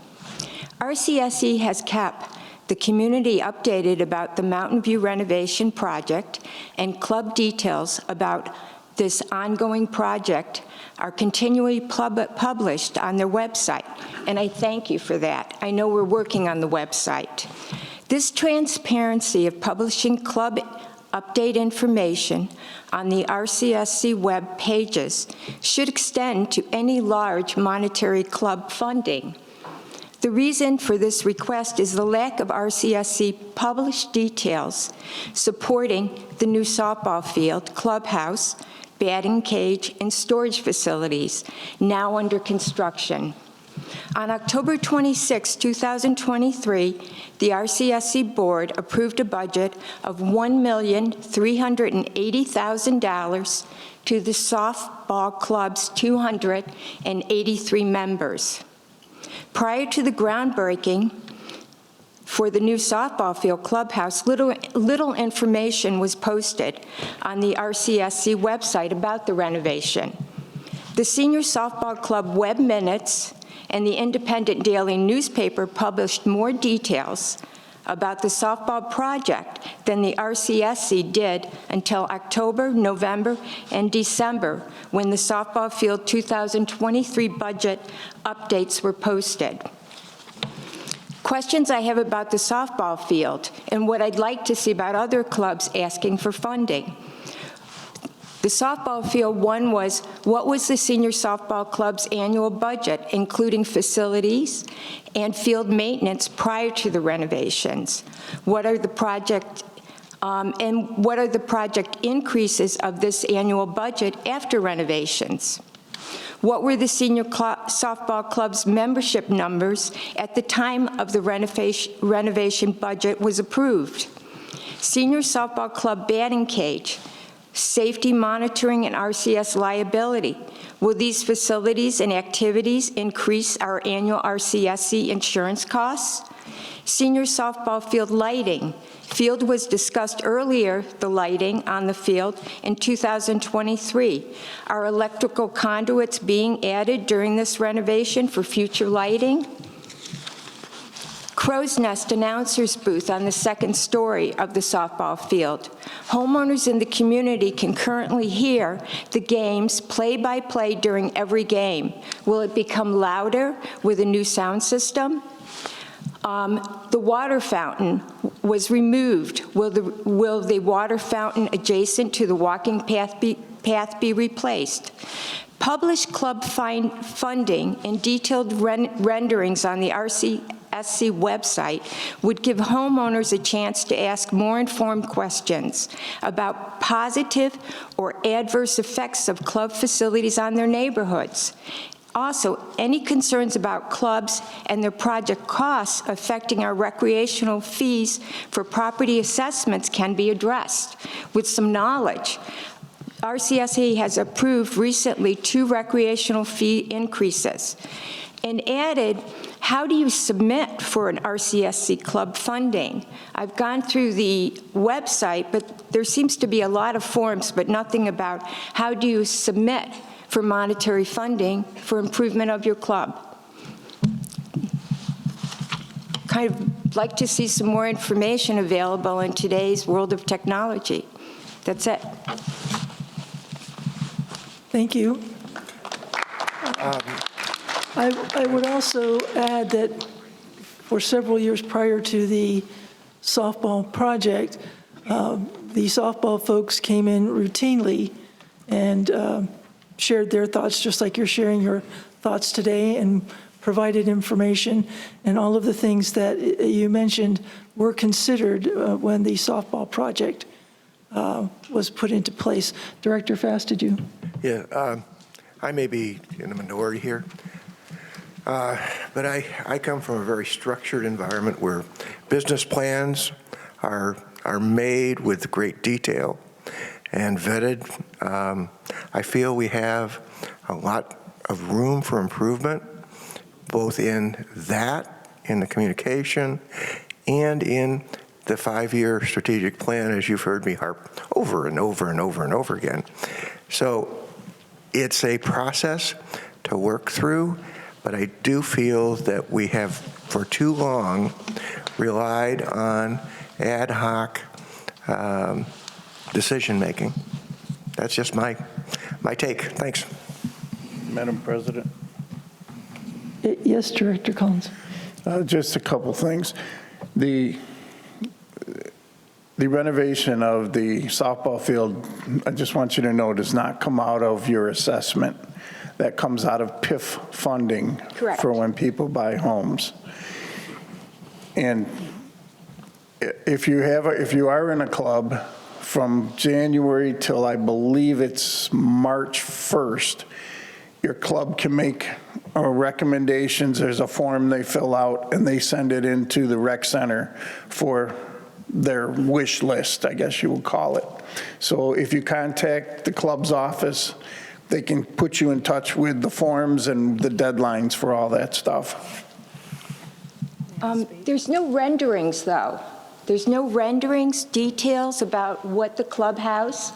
Speaker 20: RCSC has kept the community updated about the Mountain View renovation project, and club details about this ongoing project are continually published on their website, and I thank you for that. I know we're working on the website. This transparency of publishing club update information on the RCSC web pages should extend to any large monetary club funding. The reason for this request is the lack of RCSC published details supporting the new softball field, clubhouse, batting cage, and storage facilities now under construction. On October 26, 2023, the RCSC board approved a budget of $1,380,000 to the softball club's 283 members. Prior to the groundbreaking for the new softball field clubhouse, little information was posted on the RCSC website about the renovation. The Senior Softball Club web minutes and the Independent Daily newspaper published more details about the softball project than the RCSC did until October, November, and December, when the softball field 2023 budget updates were posted. Questions I have about the softball field and what I'd like to see about other clubs asking for funding. The softball field one was, what was the Senior Softball Club's annual budget, including facilities and field maintenance prior to the renovations? What are the project increases of this annual budget after renovations? What were the Senior Softball Club's membership numbers at the time of the renovation budget was approved? Senior Softball Club batting cage, safety monitoring, and RCS liability. Will these facilities and activities increase our annual RCSC insurance costs? Senior softball field lighting. Field was discussed earlier, the lighting on the field in 2023. Are electrical conduits being added during this renovation for future lighting? Crow's Nest announcer's booth on the second story of the softball field. Homeowners in the community can currently hear the games play-by-play during every game. Will it become louder with a new sound system? The water fountain was removed. Will the water fountain adjacent to the walking path be replaced? Publish club funding and detailed renderings on the RCSC website would give homeowners a chance to ask more informed questions about positive or adverse effects of club facilities on their neighborhoods. Also, any concerns about clubs and their project costs affecting our recreational fees for property assessments can be addressed with some knowledge. RCSC has approved recently 2 recreational fee increases and added, how do you submit for an RCSC club funding? I've gone through the website, but there seems to be a lot of forms, but nothing about how do you submit for monetary funding for improvement of your club. Kind of like to see some more information available in today's world of technology. That's it.
Speaker 2: Thank you. I would also add that for several years prior to the softball project, the softball folks came in routinely and shared their thoughts, just like you're sharing your thoughts today, and provided information. And all of the things that you mentioned were considered when the softball project was put into place. Director Fast, did you?
Speaker 12: Yeah, I may be in the minority here, but I come from a very structured environment where business plans are made with great detail and vetted. I feel we have a lot of room for improvement, both in that, in the communication, and in the 5-year strategic plan, as you've heard me harp over and over and over and over again. So it's a process to work through, but I do feel that we have, for too long, relied on ad hoc decision-making. That's just my take. Thanks.
Speaker 21: Madam President.
Speaker 2: Yes, Director Collins.
Speaker 21: Just a couple things. The renovation of the softball field, I just want you to know, does not come out of your assessment. That comes out of PIF funding.
Speaker 20: Correct.
Speaker 21: For when people buy homes. And if you are in a club from January till I believe it's March 1st, your club can make recommendations. There's a form they fill out and they send it into the rec center for their wish list, I guess you would call it. So if you contact the club's office, they can put you in touch with the forms and the deadlines for all that stuff.
Speaker 20: There's no renderings, though. There's no renderings, details about what the clubhouse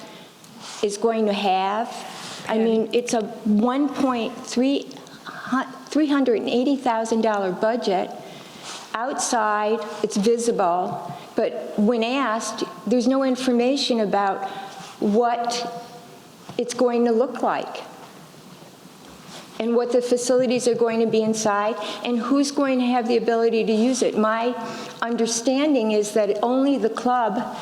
Speaker 20: is going to have. I mean, it's a $380,000 budget. Outside, it's visible, but when asked, there's no information about what it's going to look like and what the facilities are going to be inside and who's going to have the ability to use it. My understanding is that only the club,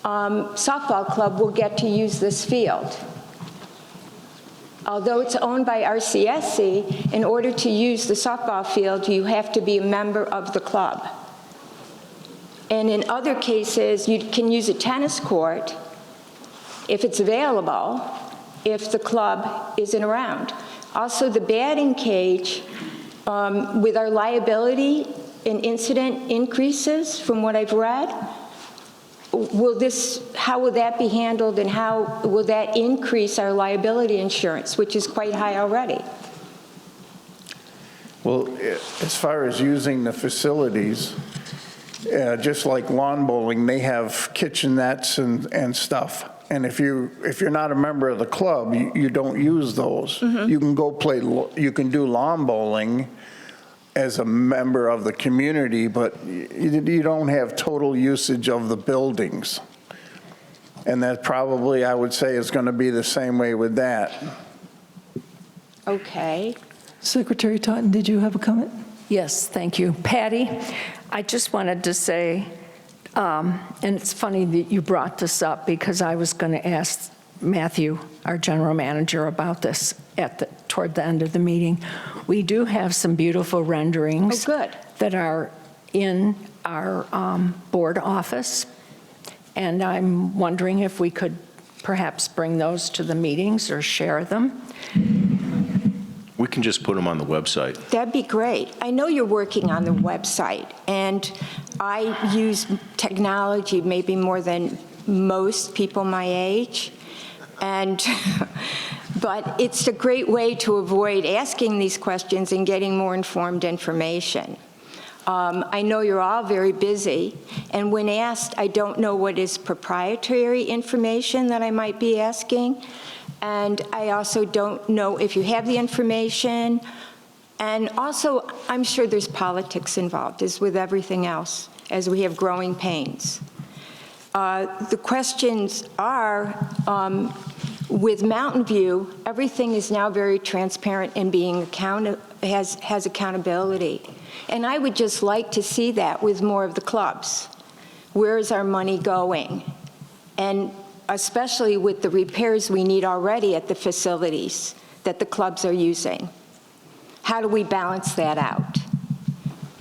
Speaker 20: softball club, will get to use this field. Although it's owned by RCSC, in order to use the softball field, you have to be a member of the club. And in other cases, you can use a tennis court if it's available, if the club isn't around. Also, the batting cage, with our liability and incident increases, from what I've read, how will that be handled, and how will that increase our liability insurance, which is quite high already?
Speaker 21: Well, as far as using the facilities, just like lawn bowling, they have kitchenettes and stuff. And if you're not a member of the club, you don't use those. Mm-hmm. You can go you can do lawn bowling as a member of the community, but you don't have total usage of the buildings. And that probably, I would say, is going to be the same way with that.
Speaker 20: Okay.
Speaker 2: Secretary Totten, did you have a comment?
Speaker 3: Yes, thank you. Patty, I just wanted to say, and it's funny that you brought this up because I was going to ask Matthew, our general manager, about this toward the end of the meeting. We do have some beautiful renderings that are in our board office, and I'm wondering if we could perhaps bring those to the meetings or share them.
Speaker 6: We can just put them on the website.
Speaker 20: That'd be great. I know you're working on the website, and I use technology maybe more than most people my age, but it's a great way to avoid asking these questions and getting more informed information. I know you're all very busy, and when asked, I don't know what is proprietary information that I might be asking, and I also don't know if you have the information, and also I'm sure there's politics involved, as with everything else, as we have growing pains. The questions are, with Mountain View, everything is now very transparent and being has accountability. And I would just like to see that with more of the clubs. Where is our money going? And especially with the repairs we need already at the facilities that the clubs are using. How do we balance that out?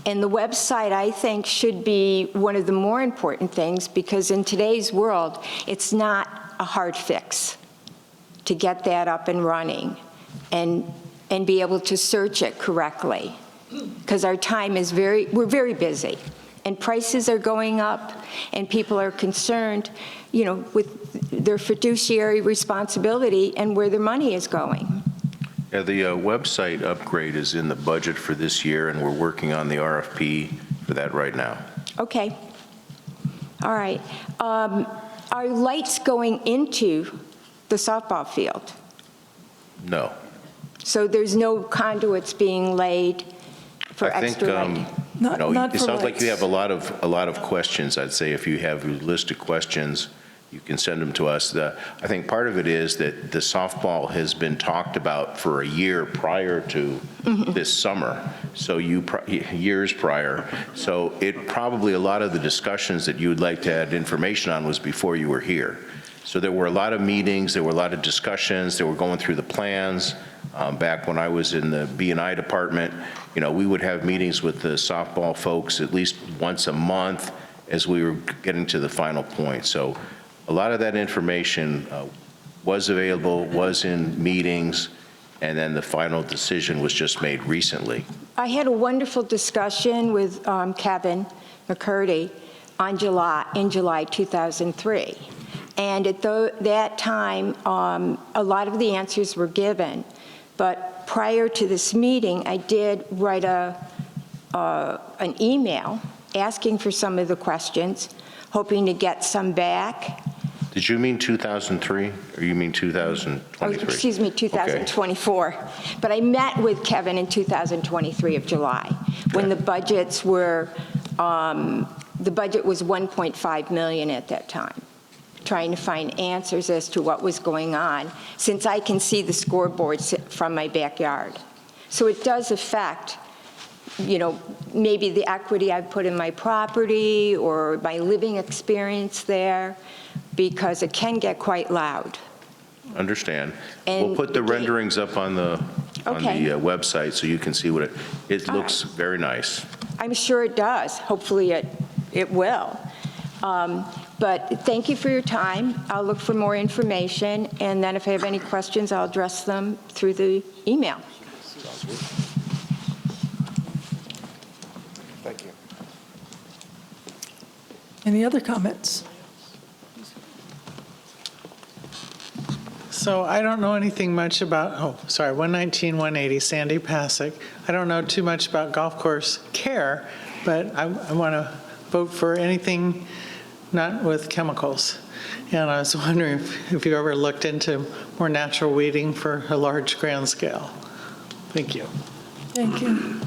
Speaker 20: And the website, I think, should be one of the more important things, because in today's world, it's not a hard fix to get that up and running and be able to search it correctly. Because our time is we're very busy, and prices are going up, and people are concerned, you know, with their fiduciary responsibility and where their money is going.
Speaker 6: Yeah, the website upgrade is in the budget for this year, and we're working on the RFP for that right now.
Speaker 20: Okay. All right. Are lights going into the softball field?
Speaker 6: No.
Speaker 20: So there's no conduits being laid for extra lighting?
Speaker 6: It sounds like you have a lot of questions. I'd say if you have a list of questions, you can send them to us. I think part of it is that the softball has been talked about for a year prior to this summer, so years prior. So it probably, a lot of the discussions that you would like to add information on was before you were here. So there were a lot of meetings, there were a lot of discussions, they were going through the plans. Back when I was in the B&I department, you know, we would have meetings with the softball folks at least once a month as we were getting to the final point. So a lot of that information was available, was in meetings, and then the final decision was just made recently.
Speaker 20: I had a wonderful discussion with Kevin McCurdy in July 2003. And at that time, a lot of the answers were given. But prior to this meeting, I did write an email asking for some of the questions, hoping to get some back.
Speaker 6: Did you mean 2003, or you mean 2023?
Speaker 20: Oh, excuse me, 2024. Okay. But I met with Kevin in 2023 of July, when the budgets were, the budget was 1.5 million at that time, trying to find answers as to what was going on, since I can see the scoreboards from my backyard. So it does affect, you know, maybe the equity I've put in my property or my living experience there, because it can get quite loud.
Speaker 6: Understand.
Speaker 20: And
Speaker 6: we'll put the renderings up on the website so you can see what it looks very nice.
Speaker 20: I'm sure it does. Hopefully it will. But thank you for your time. I'll look for more information, and then if I have any questions, I'll address them through the email.
Speaker 12: Thank you.
Speaker 2: Any other comments?
Speaker 16: So I don't know anything much about, 119-180, Sandy Pasek. I don't know too much about golf course care, but I want to vote for anything not with chemicals. And I was wondering if you ever looked into more natural weeding for a large grand scale. Thank you.
Speaker 2: Thank you.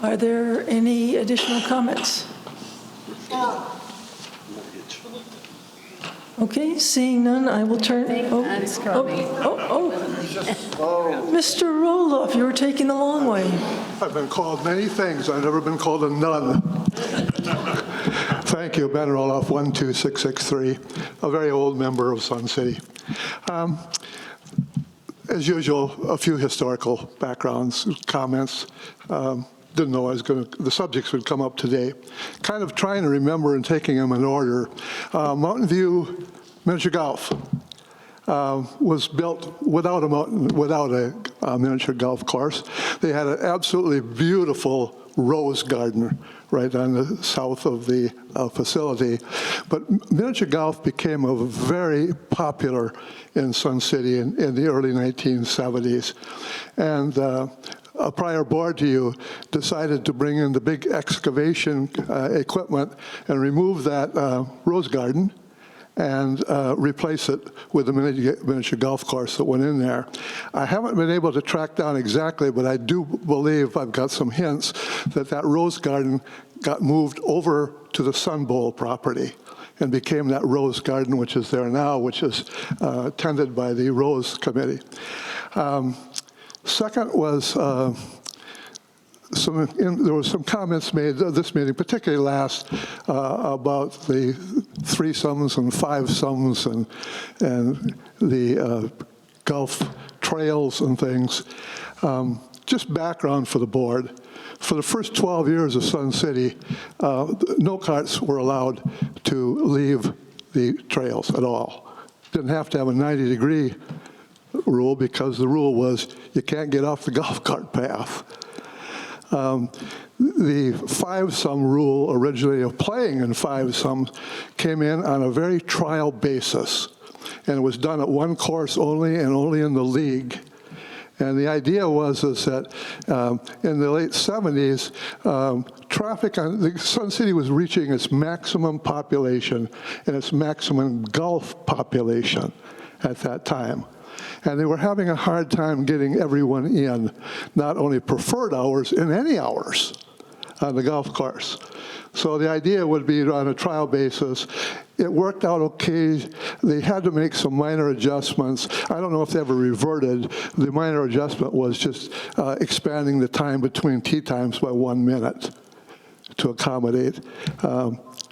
Speaker 2: Are there any additional comments? Okay, seeing none, I will turn. Mr. Roloff, you were taking the long way.
Speaker 1: I've been called many things. I've never been called a nun. Thank you, Ben Roloff, 12663, a very old member of Sun City. As usual, a few historical backgrounds, comments. Didn't know the subjects would come up today. Kind of trying to remember and taking them in order. Mountain View Miniature Golf was built without a miniature golf course. They had an absolutely beautiful rose garden right on the south of the facility. But miniature golf became very popular in Sun City in the early 1970s. And a prior board to you decided to bring in the big excavation equipment and remove that rose garden and replace it with a miniature golf course that went in there. I haven't been able to track down exactly, but I do believe I've got some hints that that rose garden got moved over to the Sun Bowl property and became that rose garden which is there now, which is tended by the Rose Committee. Second was there was some comments made at this meeting, particularly last, about the threesomes and fivesomes and the golf trails and things. Just background for the board. For the first 12 years of Sun City, no carts were allowed to leave the trails at all. Didn't have to have a 90-degree rule because the rule was you can't get off the golf cart path. The five-some rule originally of playing in five-some came in on a very trial basis, and it was done at one course only and only in the league. And the idea was that in the late 70s, traffic on the Sun City was reaching its maximum population and its maximum golf population at that time. And they were having a hard time getting everyone in, not only preferred hours, in any hours on the golf course. So the idea would be on a trial basis. It worked out okay. They had to make some minor adjustments. I don't know if they ever reverted. The minor adjustment was just expanding the time between tee times by 1 minute to accommodate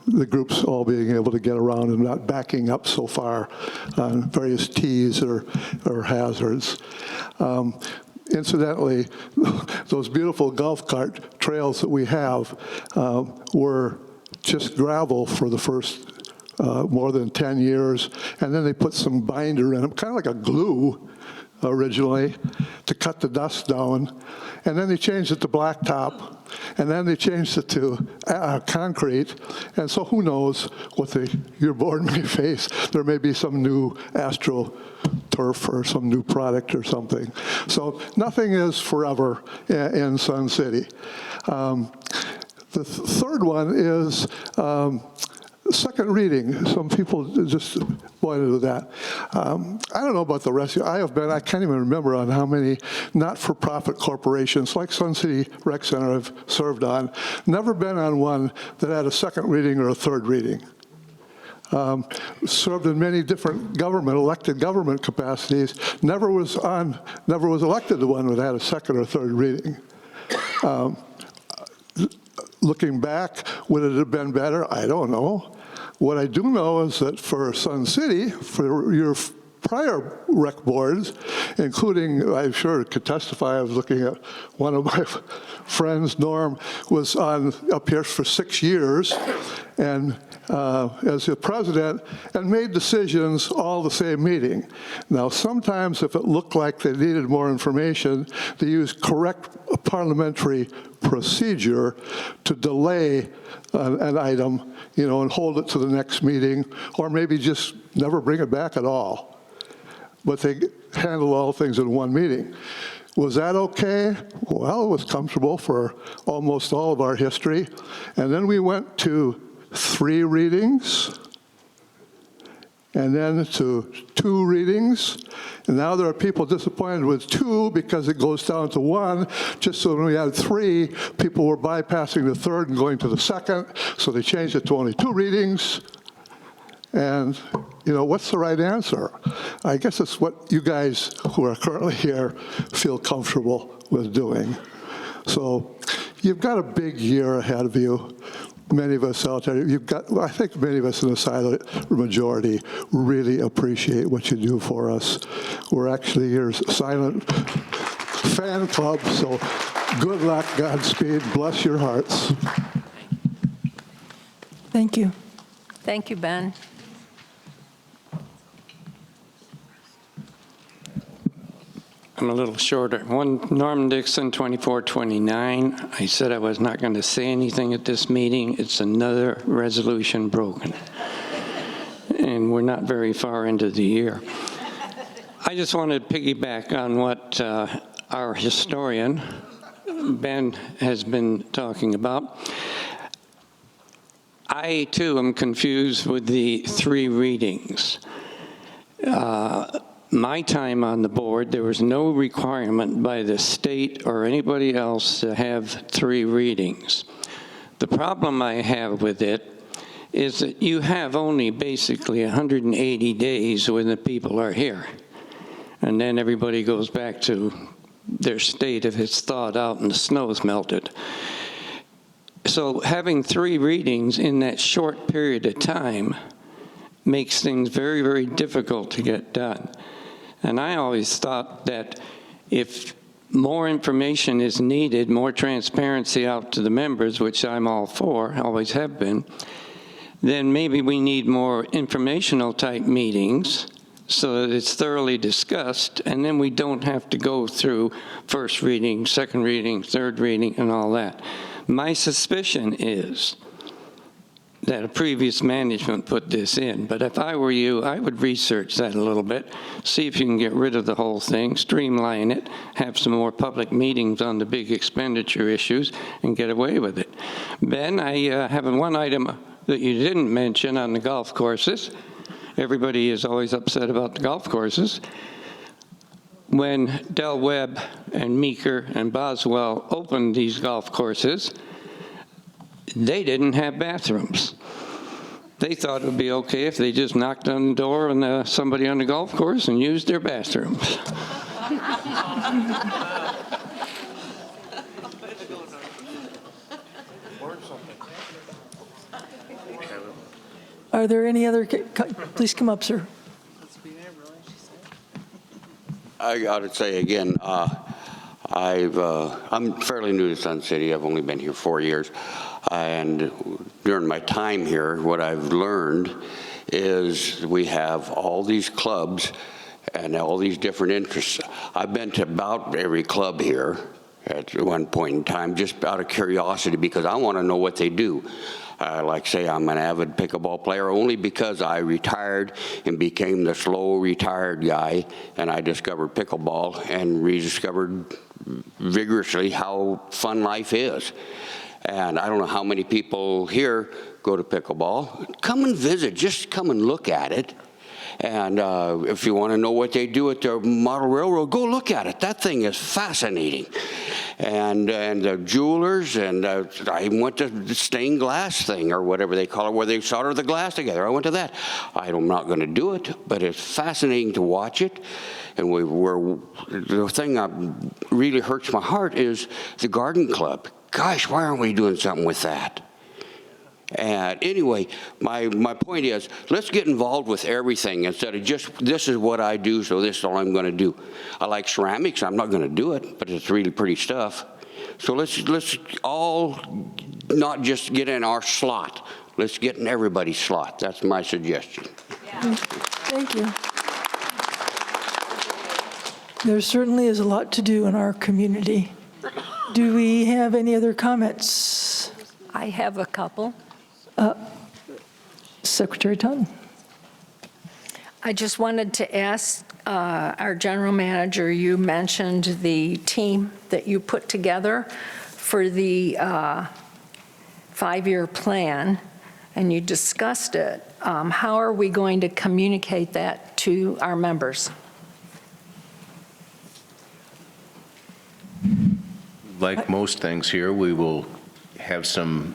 Speaker 1: the groups all being able to get around and not backing up so far on various tees or hazards. Incidentally, those beautiful golf cart trails that we have were just gravel for the first more than 10 years, and then they put some binder in them, kind of like a glue originally, to cut the dust down, and then they changed it to blacktop, and then they changed it to concrete, and so who knows what your board may face. There may be some new AstroTurf or some new product or something. So nothing is forever in Sun City. The third one is second reading. Some people just pointed to that. I don't know about the rest of you. I can't even remember on how many not-for-profit corporations like Sun City Rec Center I've served on. Never been on one that had a second reading or a third reading. Served in many different elected government capacities. Never was elected to one that had a second or third reading. Looking back, would it have been better? I don't know. What I do know is that for Sun City, for your prior rec boards, including, I'm sure could testify, I was looking at one of my friends, Norm, was up here for 6 years, and as the president, and made decisions all the same meeting. Now, sometimes if it looked like they needed more information, they used correct parliamentary procedure to delay an item, and hold it to the next meeting, or maybe just never bring it back at all. But they handle all things in one meeting. Was that okay? Well, it was comfortable for almost all of our history. And then we went to 3 readings, and then to 2 readings. And now there are people disappointed with 2 because it goes down to 1. Just so when we had 3, people were bypassing the 3rd and going to the 2nd, so they changed it to only 2 readings. And, what's the right answer? I guess it's what you guys who are currently here feel comfortable with doing. So you've got a big year ahead of you. Many of us out there, I think many of us in the silent majority really appreciate what you do for us. We're actually your silent fan club, so good luck, Godspeed, bless your hearts.
Speaker 2: Thank you.
Speaker 3: Thank you, Ben.
Speaker 4: I'm a little shorter. Norm Dixon, 2429. I said I was not going to say anything at this meeting. It's another resolution broken. And we're not very far into the year. I just wanted to piggyback on what our historian, Ben, has been talking about. I too am confused with the 3 readings. My time on the board, there was no requirement by the state or anybody else to have 3 readings. The problem I have with it is that you have only basically 180 days when the people are here. And then everybody goes back to their state if it's thawed out and the snow's melted. So having 3 readings in that short period of time makes things very, very difficult to get done. And I always thought that if more information is needed, more transparency out to the members, which I'm all for, always have been, then maybe we need more informational type meetings so that it's thoroughly discussed, and then we don't have to go through first reading, second reading, third reading, and all that. My suspicion is that a previous management put this in, but if I were you, I would research that a little bit, see if you can get rid of the whole thing, streamline it, have some more public meetings on the big expenditure issues, and get away with it. Ben, I have one item that you didn't mention on the golf courses. Everybody is always upset about the golf courses. When Del Webb and Meeker and Boswell opened these golf courses, they didn't have bathrooms. They thought it would be okay if they just knocked on the door on somebody on the golf course and used their bathrooms.
Speaker 2: Are there any other, please come up, sir.
Speaker 14: I got to say again, I'm fairly new to Sun City. I've only been here 4 years. And during my time here, what I've learned is we have all these clubs and all these different interests. I've been to about every club here at one point in time, just out of curiosity, because I want to know what they do. Like say I'm an avid pickleball player only because I retired and became the slow retired guy, and I discovered pickleball and rediscovered vigorously how fun life is. And I don't know how many people here go to pickleball. Come and visit, just come and look at it. And if you want to know what they do at the model railroad, go look at it. That thing is fascinating. And the jewelers, and I went to the stained glass thing, or whatever they call it, where they solder the glass together. I went to that. I'm not going to do it, but it's fascinating to watch it. And the thing that really hurts my heart is the garden club. Gosh, why aren't we doing something with that? And anyway, my point is, let's get involved with everything instead of just, this is what I do, so this is all I'm going to do. I like ceramics. I'm not going to do it, but it's really pretty stuff. So let's all not just get in our slot. Let's get in everybody's slot. That's my suggestion.
Speaker 2: Yeah. Thank you. There certainly is a lot to do in our community. Do we have any other comments?
Speaker 3: I have a couple.
Speaker 2: Secretary Tutton.
Speaker 3: I just wanted to ask our general manager, you mentioned the team that you put together for the 5-year plan, and you discussed it. How are we going to communicate that to our members?
Speaker 6: Like most things here, we will have some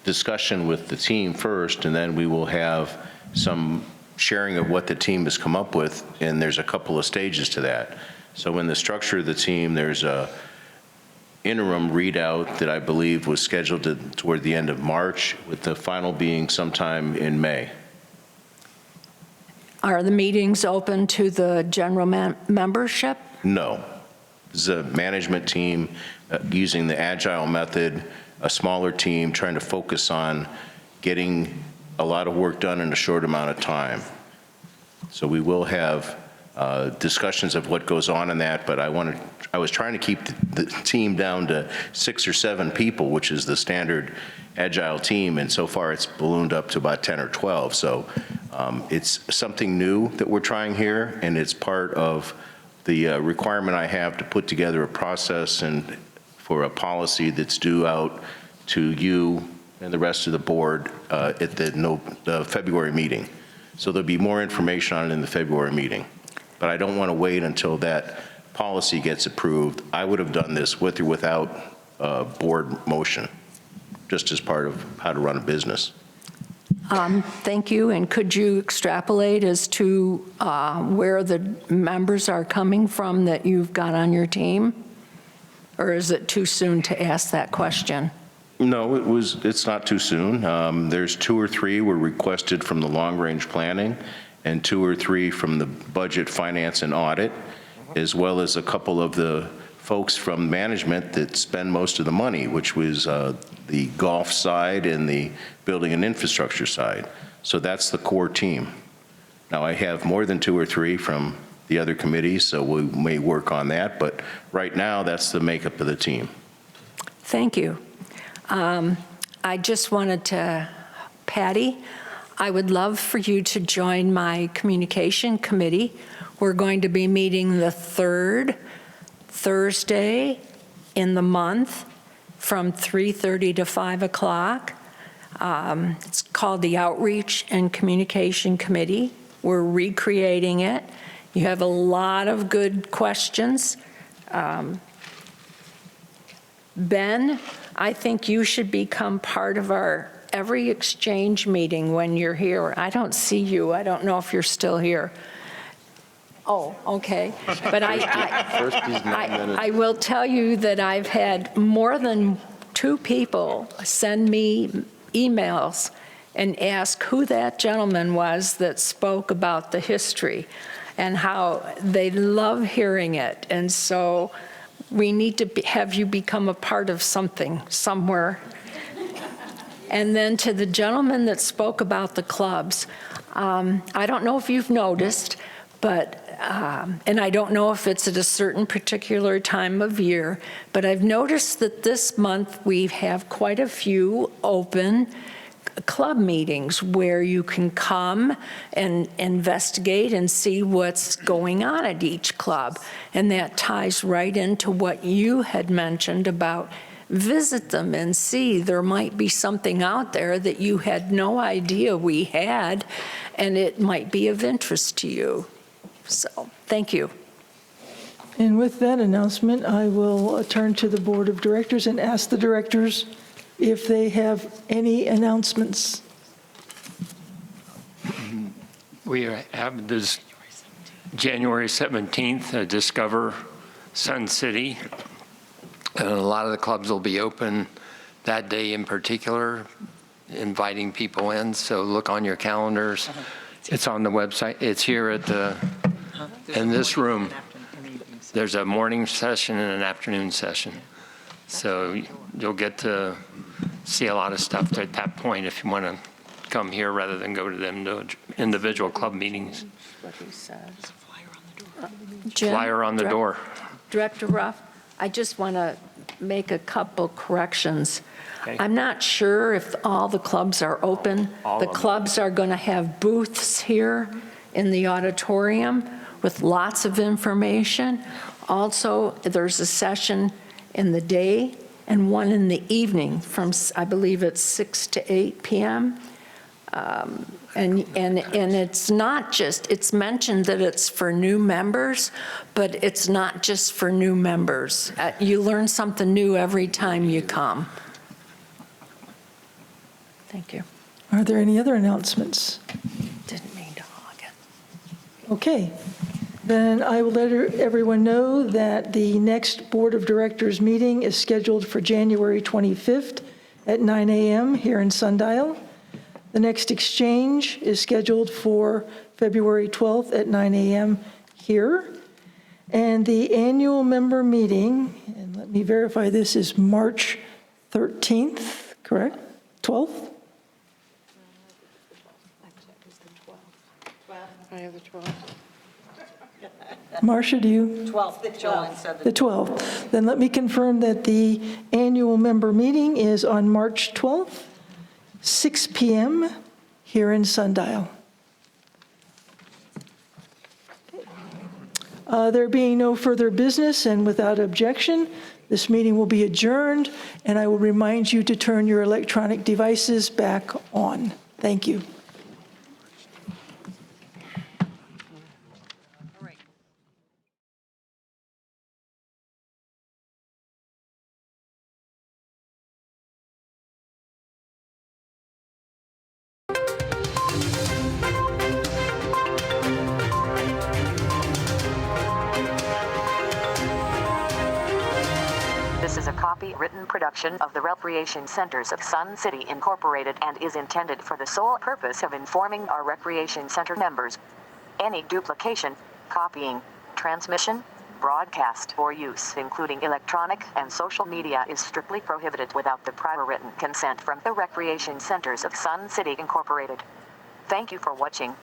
Speaker 6: discussion with the team first, and then we will have some sharing of what the team has come up with, and there's a couple of stages to that. So in the structure of the team, there's a interim readout that I believe was scheduled toward the end of March, with the final being sometime in May.
Speaker 3: Are the meetings open to the general membership?
Speaker 6: No. This is a management team using the agile method, a smaller team trying to focus on getting a lot of work done in a short amount of time. So we will have discussions of what goes on in that, but I was trying to keep the team down to 6 or 7 people, which is the standard agile team, and so far it's ballooned up to about 10 or 12. So it's something new that we're trying here, and it's part of the requirement I have to put together a process and for a policy that's due out to you and the rest of the board at the February meeting. So there'll be more information on it in the February meeting. But I don't want to wait until that policy gets approved. I would have done this with or without board motion, just as part of how to run a business.
Speaker 3: Thank you, and could you extrapolate as to where the members are coming from that you've got on your team? Or is it too soon to ask that question?
Speaker 6: No, it's not too soon. There's 2 or 3 were requested from the long-range planning, and 2 or 3 from the budget, finance, and audit, as well as a couple of the folks from management that spend most of the money, which was the golf side and the building and infrastructure side. So that's the core team. Now, I have more than 2 or 3 from the other committees, so we may work on that, but right now, that's the makeup of the team.
Speaker 3: Thank you. I just wanted to, Patty, I would love for you to join my communication committee. We're going to be meeting the 3rd Thursday in the month from 3:30 to 5 o'clock. It's called the Outreach and Communication Committee. We're recreating it. You have a lot of good questions. Ben, I think you should become part of our every exchange meeting when you're here. I don't see you. I don't know if you're still here. Oh, okay. But I will tell you that I've had more than 2 people send me emails and ask who that gentleman was that spoke about the history and how they love hearing it. And so we need to have you become a part of something somewhere. And then to the gentleman that spoke about the clubs, I don't know if you've noticed, but, and I don't know if it's at a certain particular time of year, but I've noticed that this month we have quite a few open club meetings where you can come and investigate and see what's going on at each club. And that ties right into what you had mentioned about visit them and see there might be something out there that you had no idea we had, and it might be of interest to you. So, thank you.
Speaker 2: And with that announcement, I will turn to the Board of Directors and ask the directors if they have any announcements.
Speaker 5: We have this January 17th, Discover Sun City. And a lot of the clubs will be open that day in particular, inviting people in. So look on your calendars. It's on the website. It's here at in this room. There's a morning session and an afternoon session. So you'll get to see a lot of stuff at that point if you want to come here rather than go to them individual club meetings.
Speaker 3: Jim,
Speaker 5: Flyer on the door.
Speaker 3: Director Ruff, I just want to make a couple corrections.
Speaker 5: Okay.
Speaker 3: I'm not sure if all the clubs are open. The clubs are going to have booths here in the auditorium with lots of information. Also, there's a session in the day and one in the evening from, I believe it's 6 to 8 p.m. And it's not just, it's mentioned that it's for new members, but it's not just for new members. You learn something new every time you come. Thank you.
Speaker 2: Are there any other announcements?
Speaker 3: Didn't mean to hog it.
Speaker 2: Okay. Then I will let everyone know that the next Board of Directors meeting is scheduled for January 25th at 9 a.m. here in Sundial. The next exchange is scheduled for February 12th at 9 a.m. here. And the annual member meeting, and let me verify this, is March 13th, correct? 12th?
Speaker 7: I have the 12th.
Speaker 2: Marcia, do you?
Speaker 7: 12th.
Speaker 2: The 12th. Then let me confirm that the annual member meeting is on March 12th, 6 p.m. here in Sundial. There being no further business and without objection, This meeting will be adjourned, and I will remind you to turn your electronic devices back on. Thank you.
Speaker 7: This is a copywritten production of the Recreation Centers of Sun City Incorporated and is intended for the sole purpose of informing our Recreation Center members. Any duplication, copying, transmission, broadcast, or use, including electronic and social media, is strictly prohibited without the prior written consent from the Recreation Centers of Sun City Incorporated. Thank you for watching.